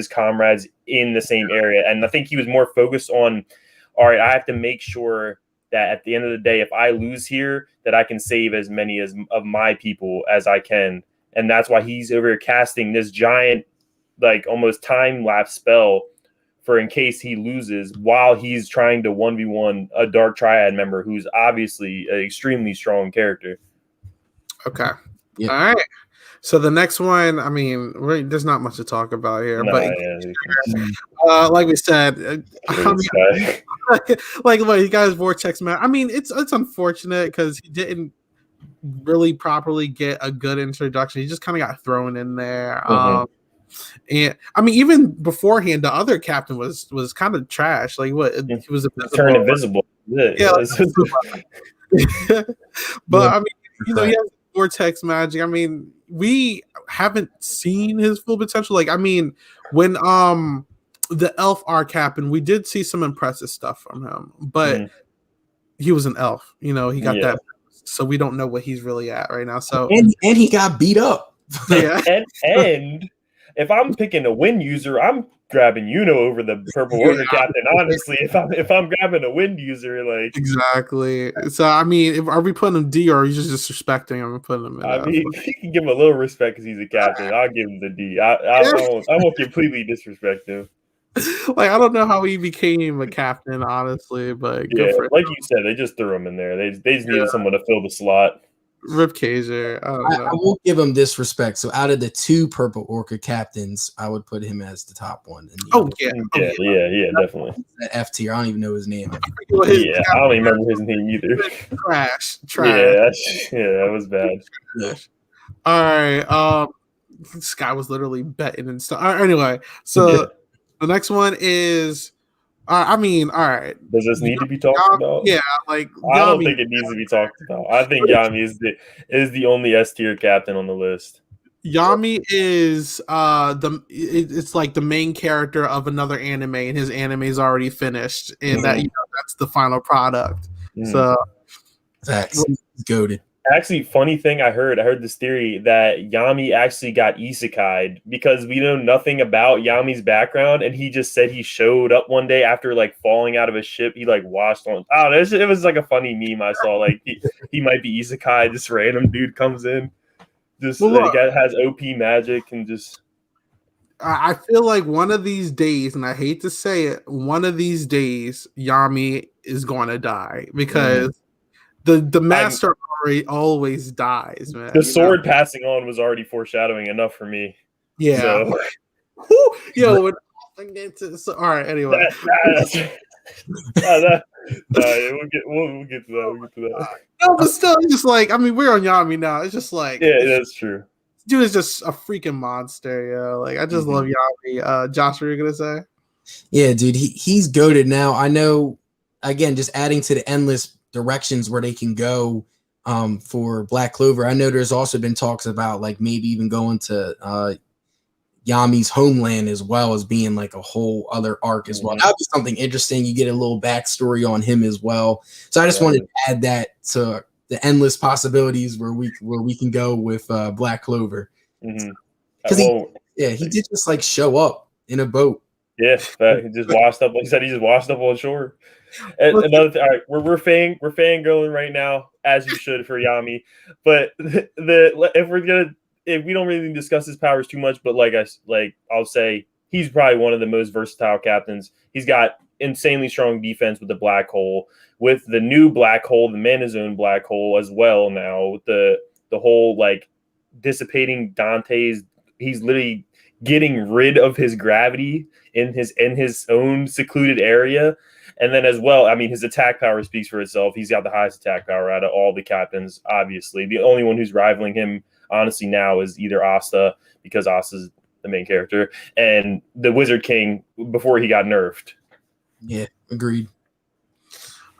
comrades in the same area. And I think he was more focused on, all right, I have to make sure that at the end of the day, if I lose here, that I can save as many of my people as I can. And that's why he's over here casting this giant, like almost time-lapse spell for in case he loses while he's trying to 1v1 a Dark Triad member who's obviously an extremely strong character. Okay. Yeah. All right. So the next one, I mean, there's not much to talk about here, like we said, like you guys Vortex man. I mean, it's unfortunate because he didn't really properly get a good introduction. He just kind of got thrown in there. And I mean, even beforehand, the other captain was kind of trash. Like what he was turned invisible. Yeah. But I mean, you know, he has Vortex magic. I mean, we haven't seen his full potential. Like, I mean, when the elf arc happened, we did see some impressive stuff from him, but he was an elf. You know, he got that, so we don't know what he's really at right now. So and he got beat up. Yeah, and if I'm picking a wind user, I'm grabbing over the purple order captain. Honestly, if I'm grabbing a wind user, like exactly. So I mean, are we putting him D or are you just disrespecting him and putting him in? I mean, you can give him a little respect because he's a captain. I'll give him the D. I won't completely disrespect him. Like I don't know how he became a captain, honestly, but yeah, like you said, they just threw him in there. They just needed someone to fill the slot. Rip Kaiser. I won't give him disrespect. So out of the 2 purple orca captains, I would put him as the top one. Yeah, definitely. That F tier. I don't even know his name. I don't even remember his name either. Trash. Yeah, that was bad. All right. This guy was literally betting and stuff. All right, anyway, so the next one is. I mean, all right. Does this need to be talked about? Yeah, like I don't think it needs to be talked about. I think Yami is the only S tier captain on the list. Yami is it's like the main character of another anime, and his anime is already finished, and that that's the final product. So that's goated. Actually, funny thing I heard this theory that Yami actually got isekai'd because we know nothing about Yami's background, and he just said he showed up one day after like falling out of a ship. He like washed on. Oh, it was like a funny meme I saw. Like he might be isekai. This random dude comes in, just has OP magic and just. I feel like one of these days, and I hate to say it, one of these days Yami is going to die because. The master always dies, man. The sword passing on was already foreshadowing enough for me. Yeah. So. All right. Anyway, we'll get to that. No, but still, it's just like we're on Yami now. It's just like that's true. Dude is just a freaking monster, yo. Like I just love Yami. Josh, what were you gonna say? Yeah, dude, he's goated now. I know. Again, just adding to the endless directions where they can go for Black Clover. I know there's also been talks about like maybe even going to Yami's homeland as well as being like a whole other arc as well. That would be something interesting. You get a little backstory on him as well. So I just wanted to add that to the endless possibilities where we can go with Black Clover. Because he did just like show up in a boat. Yeah, he just washed up. Like you said, he just washed up on shore. Another thing, all right, we're fangirling right now, as you should for Yami. But if we're gonna if we don't really discuss his powers too much, but I'll say he's probably one of the most versatile captains. He's got insanely strong defense with the black hole, with the new black hole, the Manazone black hole as well. Now with the whole like dissipating Dante's, he's literally getting rid of his gravity in his own secluded area. And then as well, I mean, his attack power speaks for itself. He's got the highest attack power out of all the captains, obviously. The only one who's rivaling him, honestly, now is either Asta, because Asta's the main character, and the Wizard King before he got nerfed. Yeah, agreed.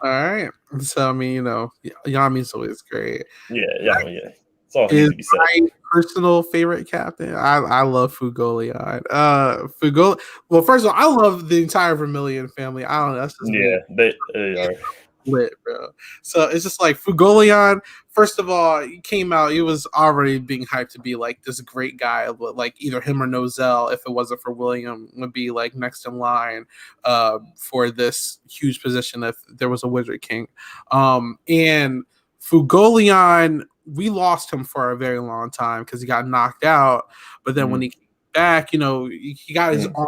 All right. So, I mean, you know, Yami's always great. Yeah. It's all needs to be said. My personal favorite captain, I love Fugolion. Well, first of all, I love the entire Vermilion family. I don't know. That's just they are lit, bro. So it's just like Fugolion. First of all, he came out. He was already being hyped to be like this great guy, but like either him or Noel, if it wasn't for William, would be like next in line for this huge position if there was a Wizard King. And Fugolion, we lost him for a very long time because he got knocked out. But then when he came back, you know, he got his arm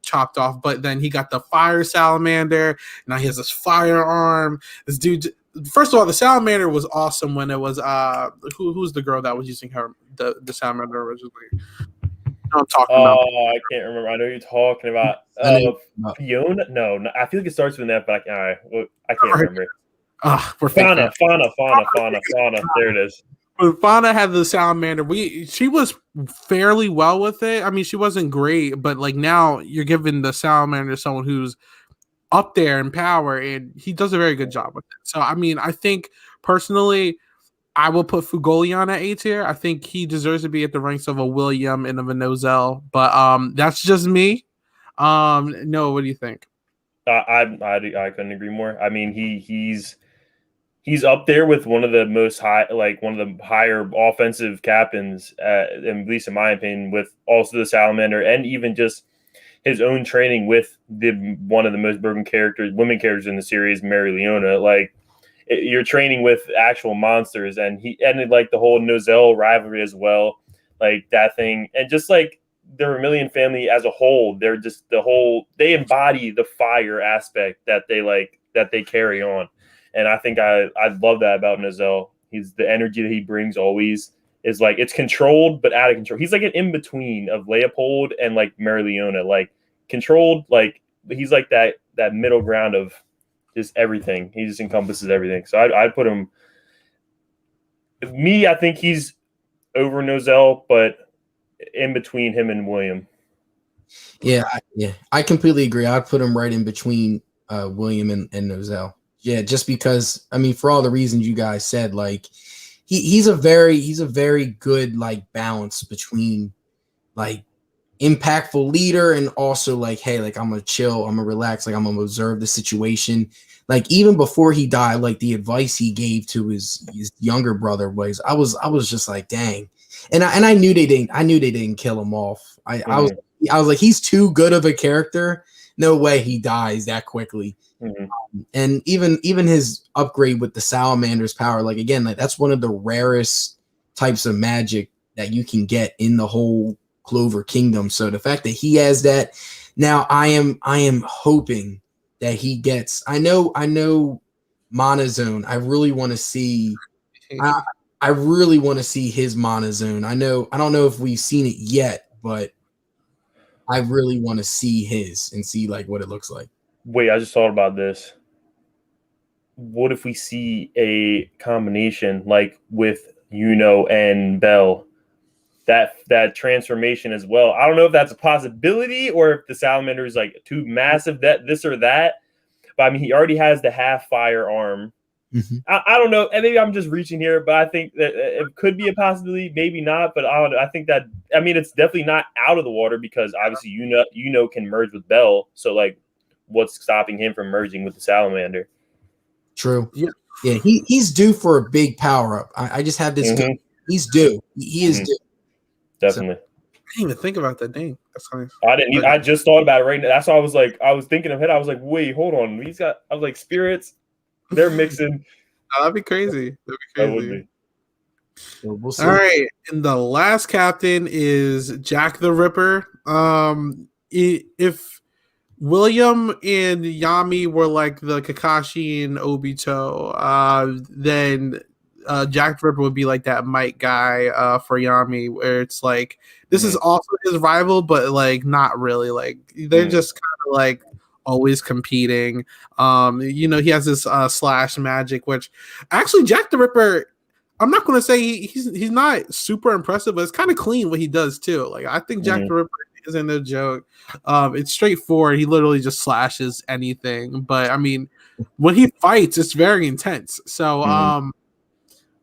chopped off, but then he got the fire salamander. Now he has this firearm. This dude, first of all, the salamander was awesome when it was who's the girl that was using the salamander originally? I'm talking about. Oh, I can't remember. I know you're talking about Fiona. No, I feel like it starts with an F, but I can't remember. We're Fauna. There it is. When Fauna had the salamander, she was fairly well with it. I mean, she wasn't great, but like now you're giving the salamander to someone who's up there in power, and he does a very good job with it. So, I mean, I think personally, I will put Fugolion at A tier. I think he deserves to be at the ranks of a William and of a Noel, but that's just me. No, what do you think? I couldn't agree more. I mean, he's up there with one of the most high, like one of the higher offensive captains, at least in my opinion, with also the salamander and even just his own training with one of the most broken women characters in the series, Mary Leona. Like you're training with actual monsters, and he ended like the whole Noel rivalry as well, like that thing, and just like the Vermilion family as a whole, they're just they embody the fire aspect that they carry on. And I think I love that about Noel. He's the energy that he brings always is like it's controlled but out of control. He's like an in between of Leopold and like Mary Leona, like controlled, like he's like that middle ground of just everything. He just encompasses everything. So I'd put him. I think he's over Noel, but in between him and William. Yeah, I completely agree. I'd put him right in between William and Noel. Yeah, just because I mean, for all the reasons you guys said, like he's a very good like balance between like impactful leader and also like, hey, like I'm gonna chill, I'm gonna relax, like I'm gonna observe the situation. Like even before he died, like the advice he gave to his younger brother was, I was just like, dang. And I knew they didn't kill him off. I was like, he's too good of a character. No way he dies that quickly. And even his upgrade with the salamander's power, like again, like that's one of the rarest types of magic that you can get in the whole Clover Kingdom. So the fact that he has that now, I am hoping that he gets. I know Monozone. I really want to see. I really want to see his Monozone. I don't know if we've seen it yet, but I really want to see his and see like what it looks like. Wait, I just thought about this. What if we see a combination like with and Belle? That transformation as well. I don't know if that's a possibility or if the salamander is like too massive that this or that. But I mean, he already has the half fire arm. Mm-hmm. I don't know. And maybe I'm just reaching here, but I think that it could be a possibility, maybe not. But I think that it's definitely not out of the water because obviously can merge with Belle. So like, what's stopping him from merging with the salamander? True. Yeah. He's due for a big power up. I just have this. Mm-hmm. He's due. He is due. Definitely. So, I didn't even think about that. Dang, that's nice. I didn't. I just thought about it right now. That's why I was thinking of it. I was like, wait, hold on. I was like, spirits. They're mixing. That'd be crazy. That would be. So we'll see. All right, and the last captain is Jack the Ripper. If William and Yami were like the Kakashi and Obito, then Jack the Ripper would be like that Mike guy for Yami, where it's like this is also his rival, but like not really. Like they're just kind of like always competing. He has this slash magic, which actually Jack the Ripper. I'm not going to say he's not super impressive, but it's kind of clean what he does too. Like I think Jack the Ripper isn't a joke. It's straightforward. He literally just slashes anything. But I mean, when he fights, it's very intense. So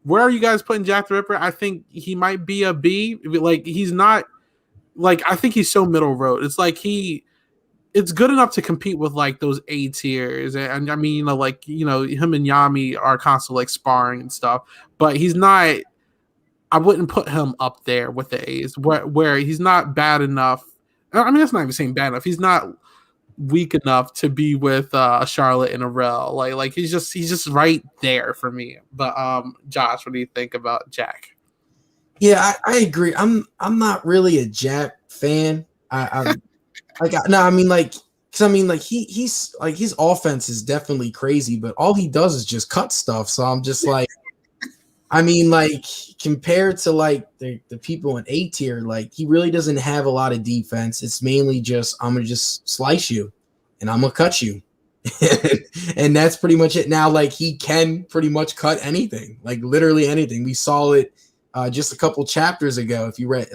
where are you guys putting Jack the Ripper? I think he might be a B. Like he's not like I think he's so middle road. It's like it's good enough to compete with like those A tiers, and I mean, him and Yami are constantly like sparring and stuff, but he's not. I wouldn't put him up there with the A's, where he's not bad enough. I mean, that's not even saying bad enough. He's not weak enough to be with a Charlotte and a Rel. Like he's just right there for me. But Josh, what do you think about Jack? Yeah, I agree. I'm not really a Jack fan. He's like his offense is definitely crazy, but all he does is just cut stuff. So I'm just like, I mean, like compared to like the people in A tier, like he really doesn't have a lot of defense. It's mainly just I'm gonna just slice you and I'm gonna cut you, and that's pretty much it. Now, like he can pretty much cut anything, like literally anything. We saw it just a couple chapters ago. If you read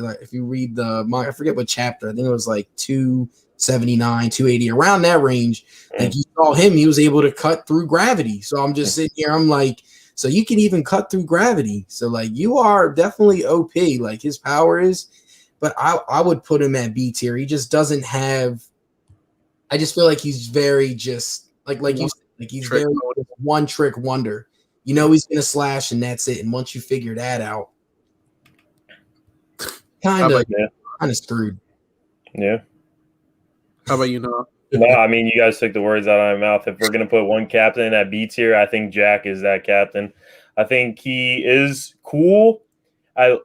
the I forget what chapter. I think it was like 279, 280, around that range. Like you saw him, he was able to cut through gravity. So I'm just sitting here, I'm like, so you can even cut through gravity. So like you are definitely OP, like his power is, but I would put him at B tier. He just doesn't have, I just feel like he's very just like you said, like he's very one trick wonder. You know he's gonna slash and that's it. And once you figure that out, kind of screwed. Yeah. How about you, Noel? No, I mean, you guys took the words out of my mouth. If we're going to put one captain at B tier, I think Jack is that captain. I think he is cool.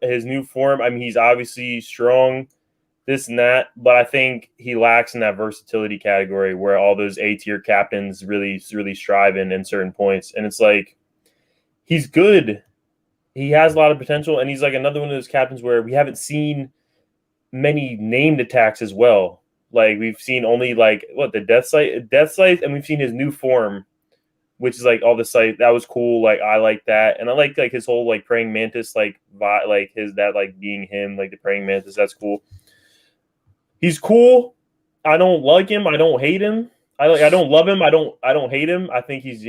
His new form, I mean, he's obviously strong, this and that, but I think he lacks in that versatility category where all those A tier captains really strive in certain points. And it's like, he's good. He has a lot of potential, and he's like another one of those captains where we haven't seen many named attacks as well. Like we've seen only like the death sight, and we've seen his new form, which is like all the sight. That was cool. Like I like that, and I like his whole like praying mantis like his that like being him like the praying mantis. That's cool. He's cool. I don't like him. I don't hate him. I don't love him. I don't hate him. I think he's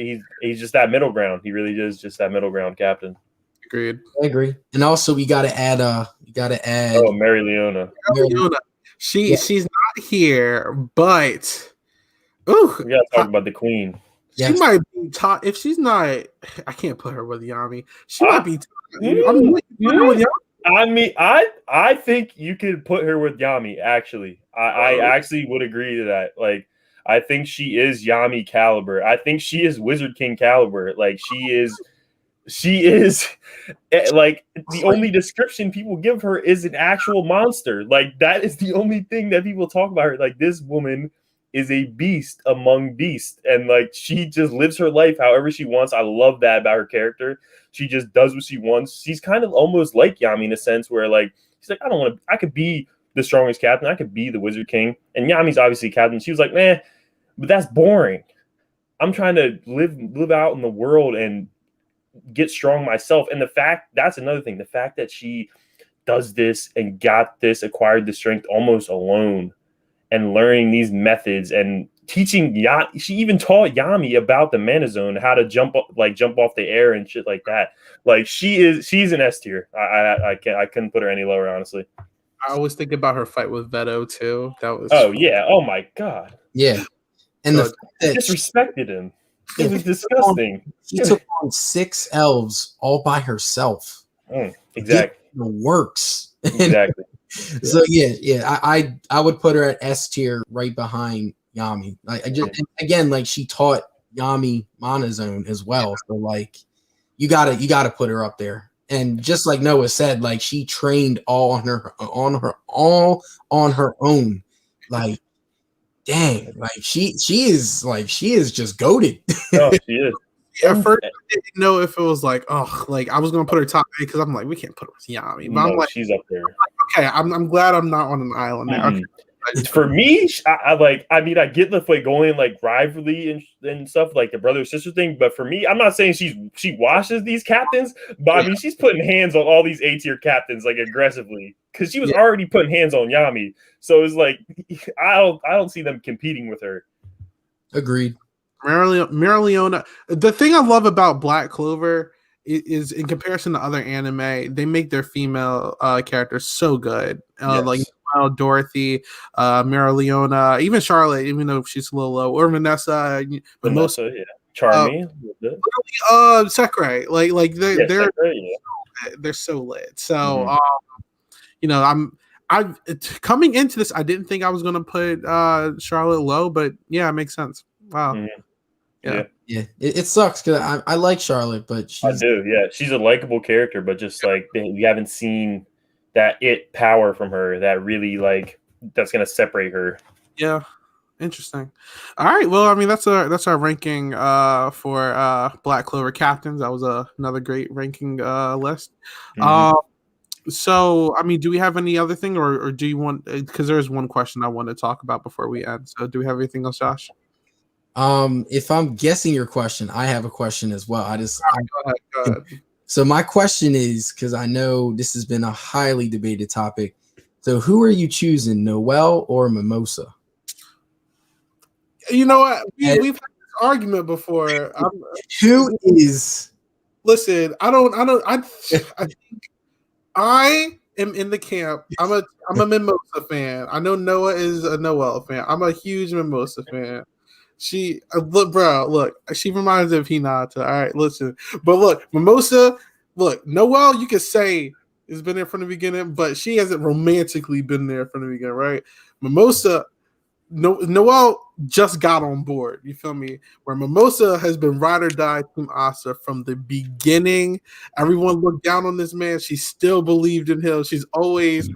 just that middle ground. He really is just that middle ground captain. Agreed. I agree. And also we gotta add Oh, Mary Leona. She's not here, but ooh, We gotta talk about the queen. She might be top. If she's not, I can't put her with Yami. She might be. I mean, I think you could put her with Yami. Actually, I actually would agree to that. Like, I think she is Yami caliber. I think she is Wizard King caliber. Like, she is like the only description people give her is an actual monster. Like that is the only thing that people talk about her. Like this woman is a beast among beasts, and like she just lives her life however she wants. I love that about her character. She just does what she wants. She's kind of almost like Yami in a sense where like she's like, I could be the strongest captain. I could be the Wizard King, and Yami's obviously captain. She was like, man, but that's boring. I'm trying to live out in the world and get strong myself. And that's another thing, the fact that she does this and acquired the strength almost alone and learning these methods and teaching she even taught Yami about the mana zone, how to jump off the air and shit like that. Like she's an S tier. I couldn't put her any lower, honestly. I always think about her fight with Veto too. That was yeah. Oh my god. Yeah. And the disrespected him. It was disgusting. She took on 6 elves all by herself. Exactly. The works. Exactly. So I would put her at S tier right behind Yami. Like she taught Yami Mana Zone as well. So like you gotta put her up there. And just like Noah said, like she trained all on her own. Like, dang, like she is just goated. No, she is. At first, I didn't know if it was like, oh, like I was gonna put her top 8 because I'm like, we can't put her with Yami. But I'm No, like, she's up there. okay, I'm glad I'm not on an island there. Okay. For me, I like. I mean, I get the going like rivalry and stuff like the brother sister thing, but for me, I'm not saying she washes these captains, but I mean she's putting hands on all these A-tier captains like aggressively because she was already putting hands on Yami. So it's like I don't see them competing with her. Agreed. Marileona. The thing I love about Black Clover is in comparison to other anime, they make their female characters so good. Like Dorothy, Marileona, even Charlotte, even though she's a little low, or Vanessa, but most Charmy, Sakurai, like they're so lit. So you know, I coming into this, I didn't think I was gonna put Charlotte low, but yeah, it makes sense. Wow. Yeah. It sucks because I like Charlotte, but I do. Yeah, she's a likable character, but just like we haven't seen that power from her that really like that's gonna separate her. Yeah, interesting. All right, well, I mean that's our ranking for Black Clover captains. That was another great ranking list. So I mean, do we have any other thing, or do you want? Because there's one question I want to talk about before we end. So do we have anything else, Josh? If I'm guessing your question, I have a question as well. Go ahead. So my question is, because I know this has been a highly debated topic. So who are you choosing, Noel or Mimosa? You know what? We've had this argument before. Who is? Listen, I think I am in the camp. I'm a Mimosa fan. I know Noah is a Noel fan. I'm a huge Mimosa fan. She look, she reminds me of Hinata. All right, listen. But look, Mimosa, Noel, you could say has been there from the beginning, but she hasn't romantically been there from the beginning, right? Mimosa, Noel just got on board. You feel me? Where Mimosa has been ride or die Team Asa from the beginning. Everyone looked down on this man. She still believed in him. She's always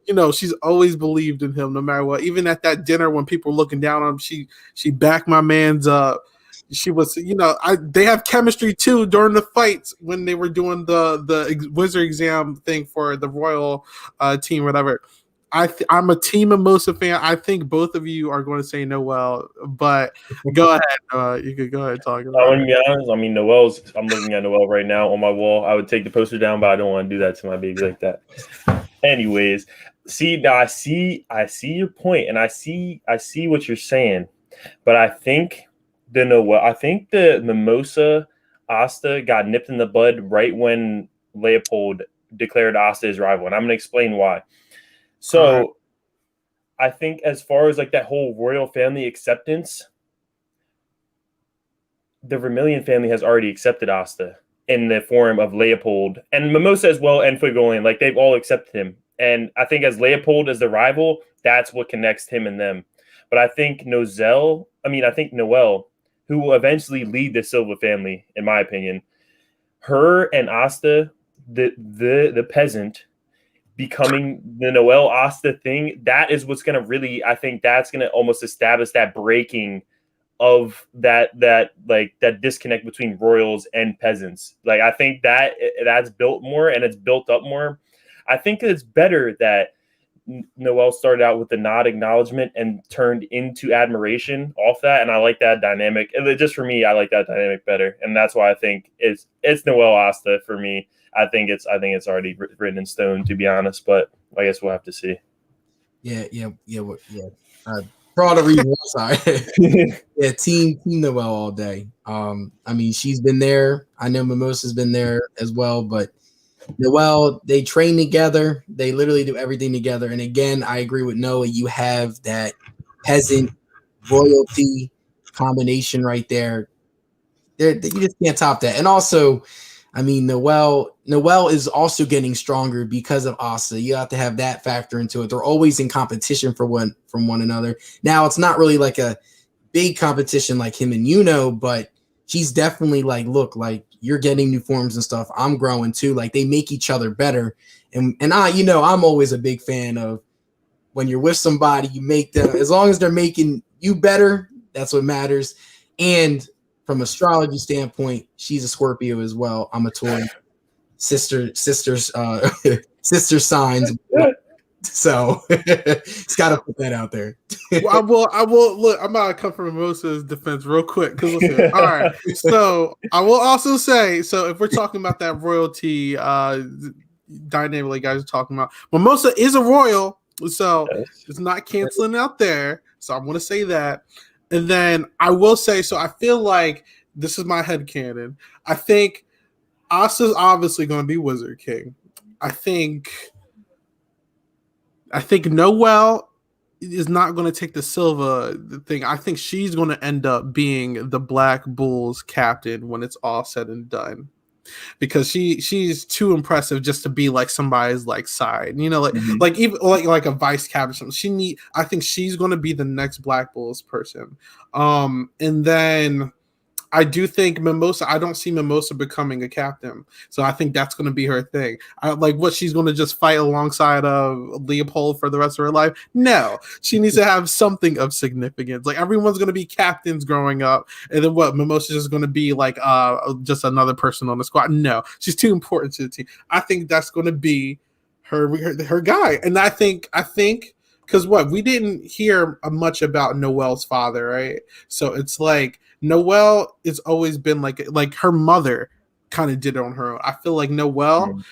believed in him no matter what. Even at that dinner when people were looking down on him, she backed my man's up. She was, they have chemistry too during the fights when they were doing the wizard exam thing for the royal team, whatever. I'm a Team Mimosa fan. I think both of you are going to say Noel, but go ahead. You could go ahead and talk about it. I'm going to be honest. I mean, I'm looking at Noel right now on my wall. I would take the poster down, but I don't want to do that to my baby like that. Anyways, I see your point, and I see what you're saying, but I think the Mimosa Asta got nipped in the bud right when Leopold declared Asta his rival, and I'm going to explain why. So, I think as far as like that whole royal family acceptance, the Vermilion family has already accepted Asta in the form of Leopold and Mimosa as well, and Fuegolein. Like they've all accepted him, and I think as Leopold as the rival, that's what connects him and them. But I think Noel, who will eventually lead the Silva family, in my opinion, her and Asta, the peasant, becoming the Noel Asta thing, that is what's going to really, I think that's going to almost establish that breaking of that disconnect between royals and peasants. Like, I think that's built more and it's built up more. I think it's better that Noel started out with the nod acknowledgement and turned into admiration off that. And I like that dynamic. And just for me, I like that dynamic better. And that's why I think it's Noel Asta for me. I think it's already written in stone, to be honest, but I guess we'll have to see. Yeah. For all the reasons, I'm sorry. Yeah, team Noel all day. I mean, she's been there. I know Mimosa's been there as well, but Noel, they train together. They literally do everything together. And again, I agree with Noah. You have that peasant royalty combination right there. You just can't top that. And also, I mean, Noel is also getting stronger because of Asa. You have to have that factor into it. They're always in competition from one another. Now, it's not really like a big competition like him and Yuno, but she's definitely like, look, like you're getting new forms and stuff. I'm growing too. Like they make each other better. And I, I'm always a big fan of when you're with somebody, you make them, as long as they're making you better, that's what matters. And from astrology standpoint, she's a Scorpio as well. I'm a Taurus. Sister signs. So it's got to put that out there. Well, I will look. I'm about to come from Mimosa's defense real quick because listen. All right, so I will also say, so if we're talking about that royalty dynamic, like guys are talking about, Mimosa is a royal, so it's not canceling out there. So I want to say that, and then I will say, so I feel like this is my headcanon. I think Asta's obviously going to be Wizard King. I think Noel is not going to take the Silva thing. I think she's going to end up being the Black Bulls captain when it's all said and done, because she's too impressive just to be like somebody's like side, like even like a vice captain or something. I think she's going to be the next Black Bulls person. And then I do think Mimosa, I don't see Mimosa becoming a captain. So I think that's going to be her thing. What she's going to just fight alongside of Leopold for the rest of her life? No, she needs to have something of significance. Like everyone's going to be captains growing up. And then what? Mimosa's just going to be like just another person on the squad? No, she's too important to the team. I think that's going to be her guy. And I think because we didn't hear much about Noel's father, right? So it's like Noel has always been like her mother kind of did it on her own. I feel like Noel,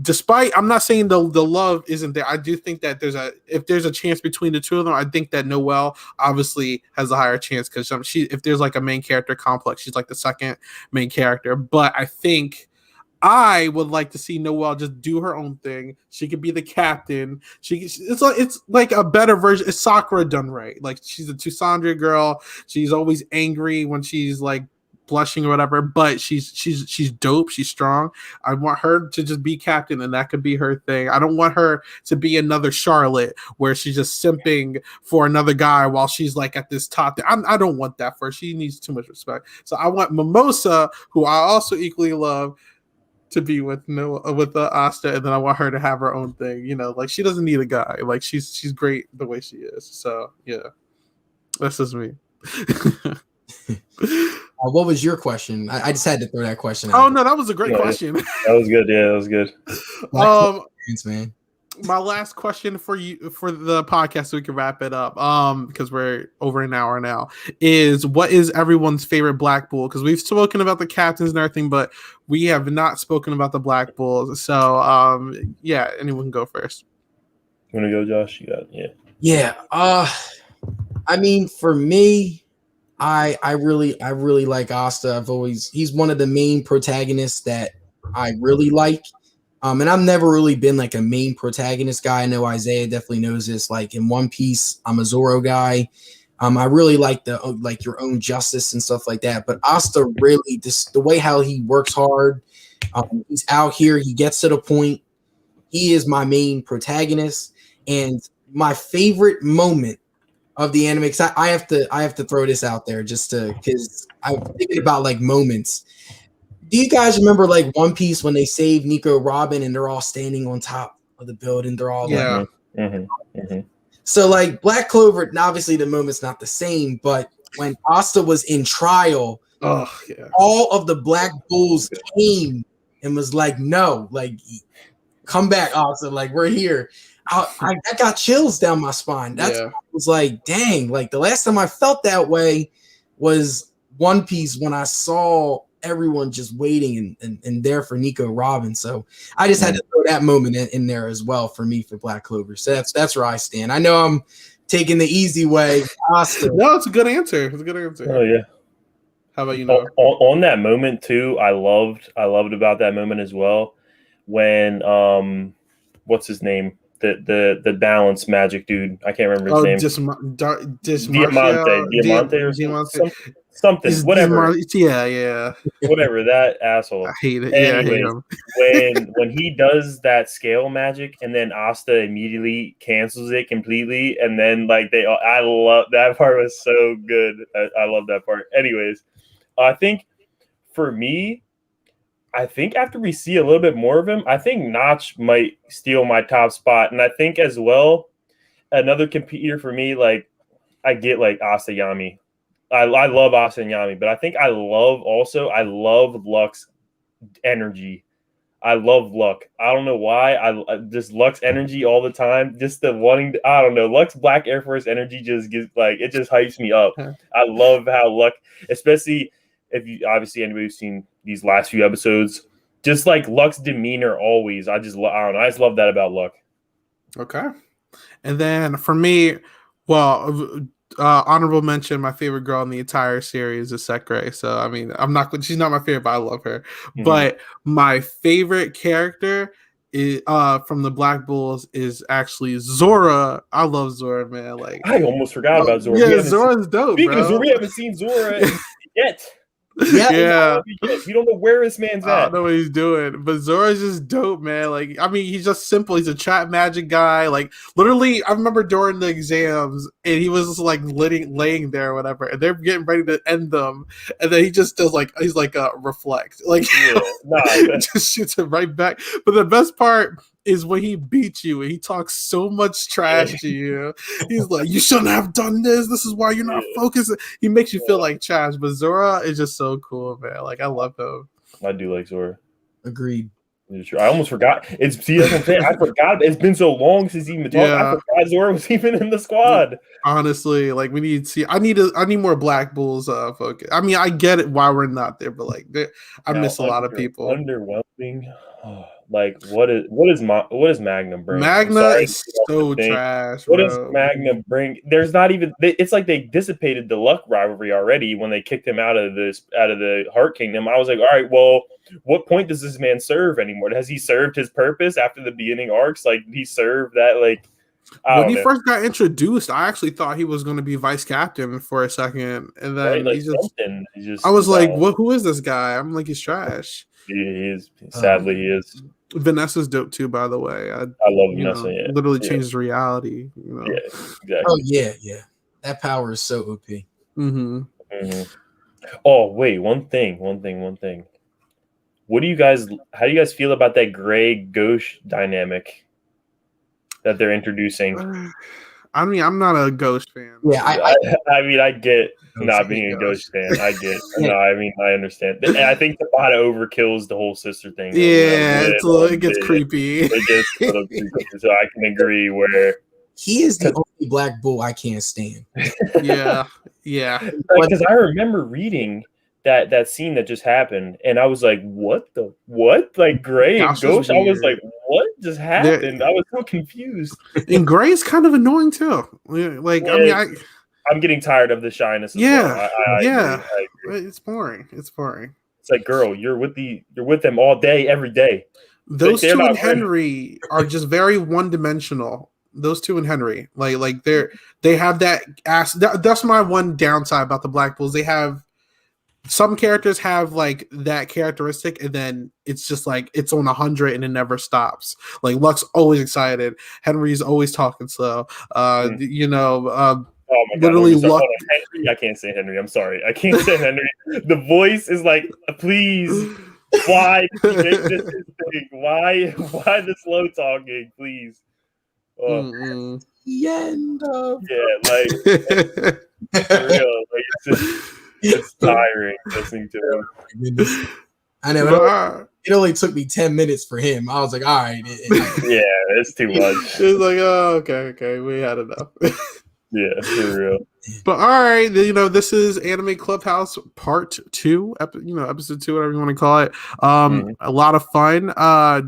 despite, I'm not saying the love isn't there. I do think that if there's a chance between the two of them, I think that Noel obviously has a higher chance because if there's like a main character complex, she's like the second main character. But I think I would like to see Noel just do her own thing. She could be the captain. It's like a better version. It's Sakura done right. Like she's a Tusandra girl. She's always angry when she's like blushing or whatever, but she's dope. She's strong. I want her to just be captain, and that could be her thing. I don't want her to be another Charlotte where she's just simping for another guy while she's like at this top. I don't want that for her. She needs too much respect. So I want Mimosa, who I also equally love, to be with Asta, and then I want her to have her own thing. Like she doesn't need a guy. Like she's great the way she is. So yeah, that's just me. What was your question? I just had to throw that question out. Oh no, that was a great question. That was good. Yeah, that was good. Thanks, man. My last question for you for the podcast, so we can wrap it up, because we're over an hour now, is what is everyone's favorite Black Bull? Because we've spoken about the captains and everything, but we have not spoken about the Black Bulls. So yeah, anyone can go first. You want to go, Josh? You got yeah. I mean, for me, I really like Asta. He's one of the main protagonists that I really like. And I've never really been like a main protagonist guy. I know Isaiah definitely knows this. Like in One Piece, I'm a Zoro guy. I really like your own justice and stuff like that. But Asta really, just the way how he works hard. He's out here. He gets to the point. He is my main protagonist. And my favorite moment of the anime, because I have to throw this out there just because I'm thinking about like moments. Do you guys remember like One Piece when they save Nico Robin and they're all standing on top of the building? They're all So like Black Clover, and obviously the moment's not the same, but when Asta was in trial, all of the Black Bulls came and was like, no, like come back, Asta, like we're here. I got chills down my spine. That's was like, dang, like the last time I felt that way was One Piece when I saw everyone just waiting and there for Nico Robin. So I just had to throw that moment in there as well for me for Black Clover. So that's where I stand. I know I'm taking the easy way. No, it's a good answer. It's a good answer. Oh yeah. How about you, Noel? On that moment too, I loved about that moment as well when what's his name? The balance magic dude. I can't remember his name. Diamante or something. Whatever. Yeah. Whatever, that asshole. I hate it. Anyways, I hate him. when he does that scale magic and then Asta immediately cancels it completely, and then like I love that part. Was so good. I love that part. Anyways, I think for me, I think after we see a little bit more of him, I think Notch might steal my top spot. And I think as well, another competitor for me, like I get like Asayami. I love Asayami, but I think I love Luck's energy. I love Luck. I don't know why. I just Luck's energy all the time. Just the wanting to, I don't know. Luck's Black Air Force energy just gives like it just hypes me up. I love how Luck, especially if you obviously anybody who's seen these last few episodes, just like Luck's demeanor always. I don't know. I just love that about Luck. Okay. And then for me, well, honorable mention, my favorite girl in the entire series is Sekre. So I mean, she's not my favorite, but I love her. Mm-hmm. But my favorite character is from the Black Bulls is actually Zora. I love Zora, man. Like I almost forgot about Zora. Yeah, Zora's dope. Speaking of Zora, we haven't seen Zora yet. Yeah. You don't know where this man's at. I don't know what he's doing, but Zora's just dope, man. Like, I mean, he's just simple. He's a trap magic guy. Like, literally, I remember during the exams, and he was just like laying there or whatever, and they're getting ready to end them, and then he just does he's like a reflect, like just shoots it right back. But the best part is when he beats you and he talks so much trash to you. He's like, you shouldn't have done this. This is why you're not focused. He makes you feel like trash. But Zora is just so cool, man. Like, I love him. I do like Zora. Agreed. I almost forgot. That's what I'm saying. I forgot. It's been so long since he even talked. I forgot Zora was even in the squad. Honestly, like I need more Black Bulls focus. I mean, I get it why we're not there, but like I miss a lot of people. Underwhelming. Like what is Magna bring? Magna is so trash. What does Magna bring? There's not even. It's like they dissipated the Luck rivalry already when they kicked him out of the Heart Kingdom. I was like, all right, well, what point does this man serve anymore? Has he served his purpose after the beginning arcs? Like he served that like. When he first got introduced, I actually thought he was going to be vice captain for a second, and then I was like, "What? Who is this guy?" I'm like, "He's trash." He is. Sadly, he is. Vanessa's dope too, by the way. I love Vanessa. Literally changes reality. Yeah, exactly. Oh yeah. That power is so OP. Mm-hmm. Mm-hmm. Oh wait, one thing. How do you guys feel about that Gray Ghost dynamic that they're introducing? I mean, I'm not a Ghost fan. Yeah, I mean, I get not being a Ghost fan. I get. No, I mean, I understand. And I think the bot overkills the whole sister thing. Yeah, it gets creepy. It gets a little creepy. So I can agree where he is the only Black Bull I can't stand. Yeah. Because I remember reading that scene that just happened, and I was like, "What? Like Gray and Ghost?" I was like, "What just happened?" I was so confused. And Gray is kind of annoying too. Like, I mean, I'm getting tired of the shyness. I agree. It's boring. It's like, girl, you're with them all day, every day. Those two and Henry are just very one-dimensional. Those two and Henry, like they have that ass. That's my one downside about the Black Bulls. They have. Some characters have like that characteristic, and then it's just like it's on 100 and it never stops. Like Luck's always excited, Henry's always talking slow. Oh my God, literally Luck. Henry, I can't say Henry. I'm sorry, I can't say Henry. The voice is like, please, why did you make this thing? Why the slow talking? Please. The end of like for real, like it's just. It's tiring listening to him. I know it only took me 10 minutes for him. I was like, all right. Yeah, it's too much. It's like, oh, okay, we had enough. Yeah, for real. But all right, this is Anime Clubhouse Part 2, episode 2, whatever you want to call it. A lot of fun. I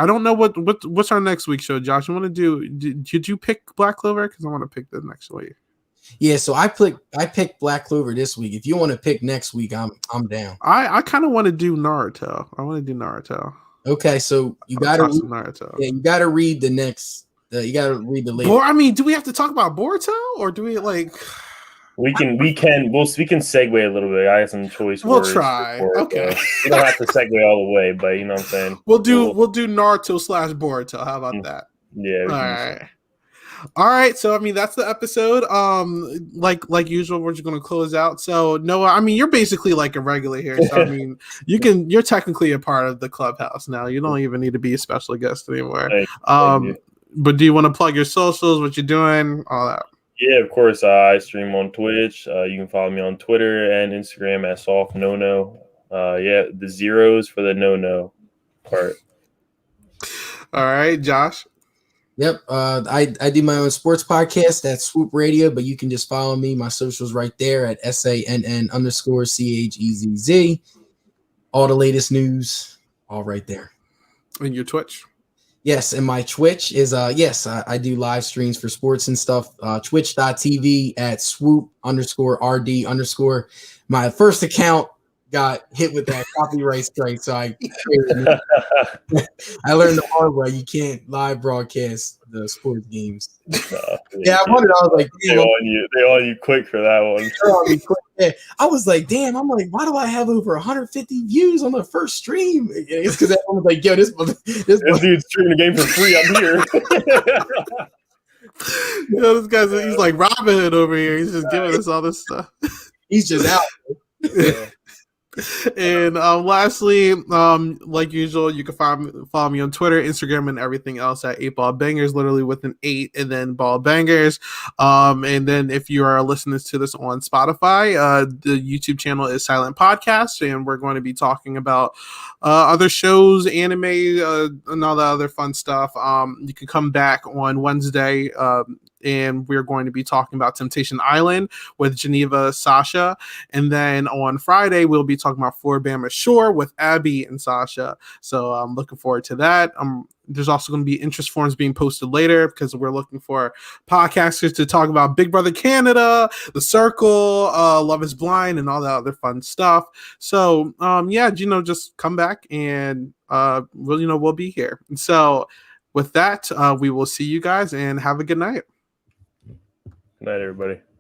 don't know what's our next week's show, Josh. You want to did you pick Black Clover? Because I want to pick the next week. Yeah, so I picked Black Clover this week. If you want to pick next week, I'm down. I kind of want to do Naruto. Okay, so you gotta read Naruto. Yeah, you gotta read the next. You gotta read the latest. I mean, do we have to talk about Boruto, or do we like? We can segue a little bit. I have some choice. We'll try. Okay. We don't have to segue all the way, but you know what I'm saying. We'll do Naruto / Boruto. How about that? Yeah. All right. All right, so I mean that's the episode. Like usual, we're just gonna close out. So Noah, I mean you're basically like a regular here. So I mean you're technically a part of the clubhouse now. You don't even need to be a special guest anymore. Thank you. But do you want to plug your socials? What you're doing? All that. Yeah, of course. I stream on Twitch. You can follow me on Twitter and Instagram at softnono. Yeah, the zeros for the no part. All right, Josh. Yep. I do my own sports podcast at Swoop Radio, but you can just follow me. My socials right there at SANN_CHEZZ. All the latest news, all right there. And your Twitch. Yes, and my Twitch is I do live streams for sports and stuff. Twitch.tv at swoop_RD_. My first account got hit with that copyright strike, so I learned the hard way. You can't live broadcast the sports games. Yeah, I wondered. I was like, they on you quick for that one. Yeah. I was like, damn. I'm like, why do I have over 150 views on the first stream? It's because everyone was like, yo, this dude's streaming the game for free. I'm here. This guy's he's like Robin Hood over here. He's just giving us all this stuff. He's just out. And lastly, like usual, you can follow me on Twitter, Instagram, and everything else at 8ballbangers, literally with an 8 and then ball bangers. And then if you are listening to this on Spotify, the YouTube channel is Silent Podcast, and we're going to be talking about other shows, anime, and all the other fun stuff. You can come back on Wednesday, and we're going to be talking about Temptation Island with Geneva Sasha. And then on Friday, we'll be talking about Floribama Shore with Abby and Sasha. So I'm looking forward to that. There's also going to be interest forms being posted later because we're looking for podcasters to talk about Big Brother Canada, The Circle, Love is Blind, and all that other fun stuff. So, just come back and we'll be here. And so with that, we will see you guys and have a good night. Good night, everybody.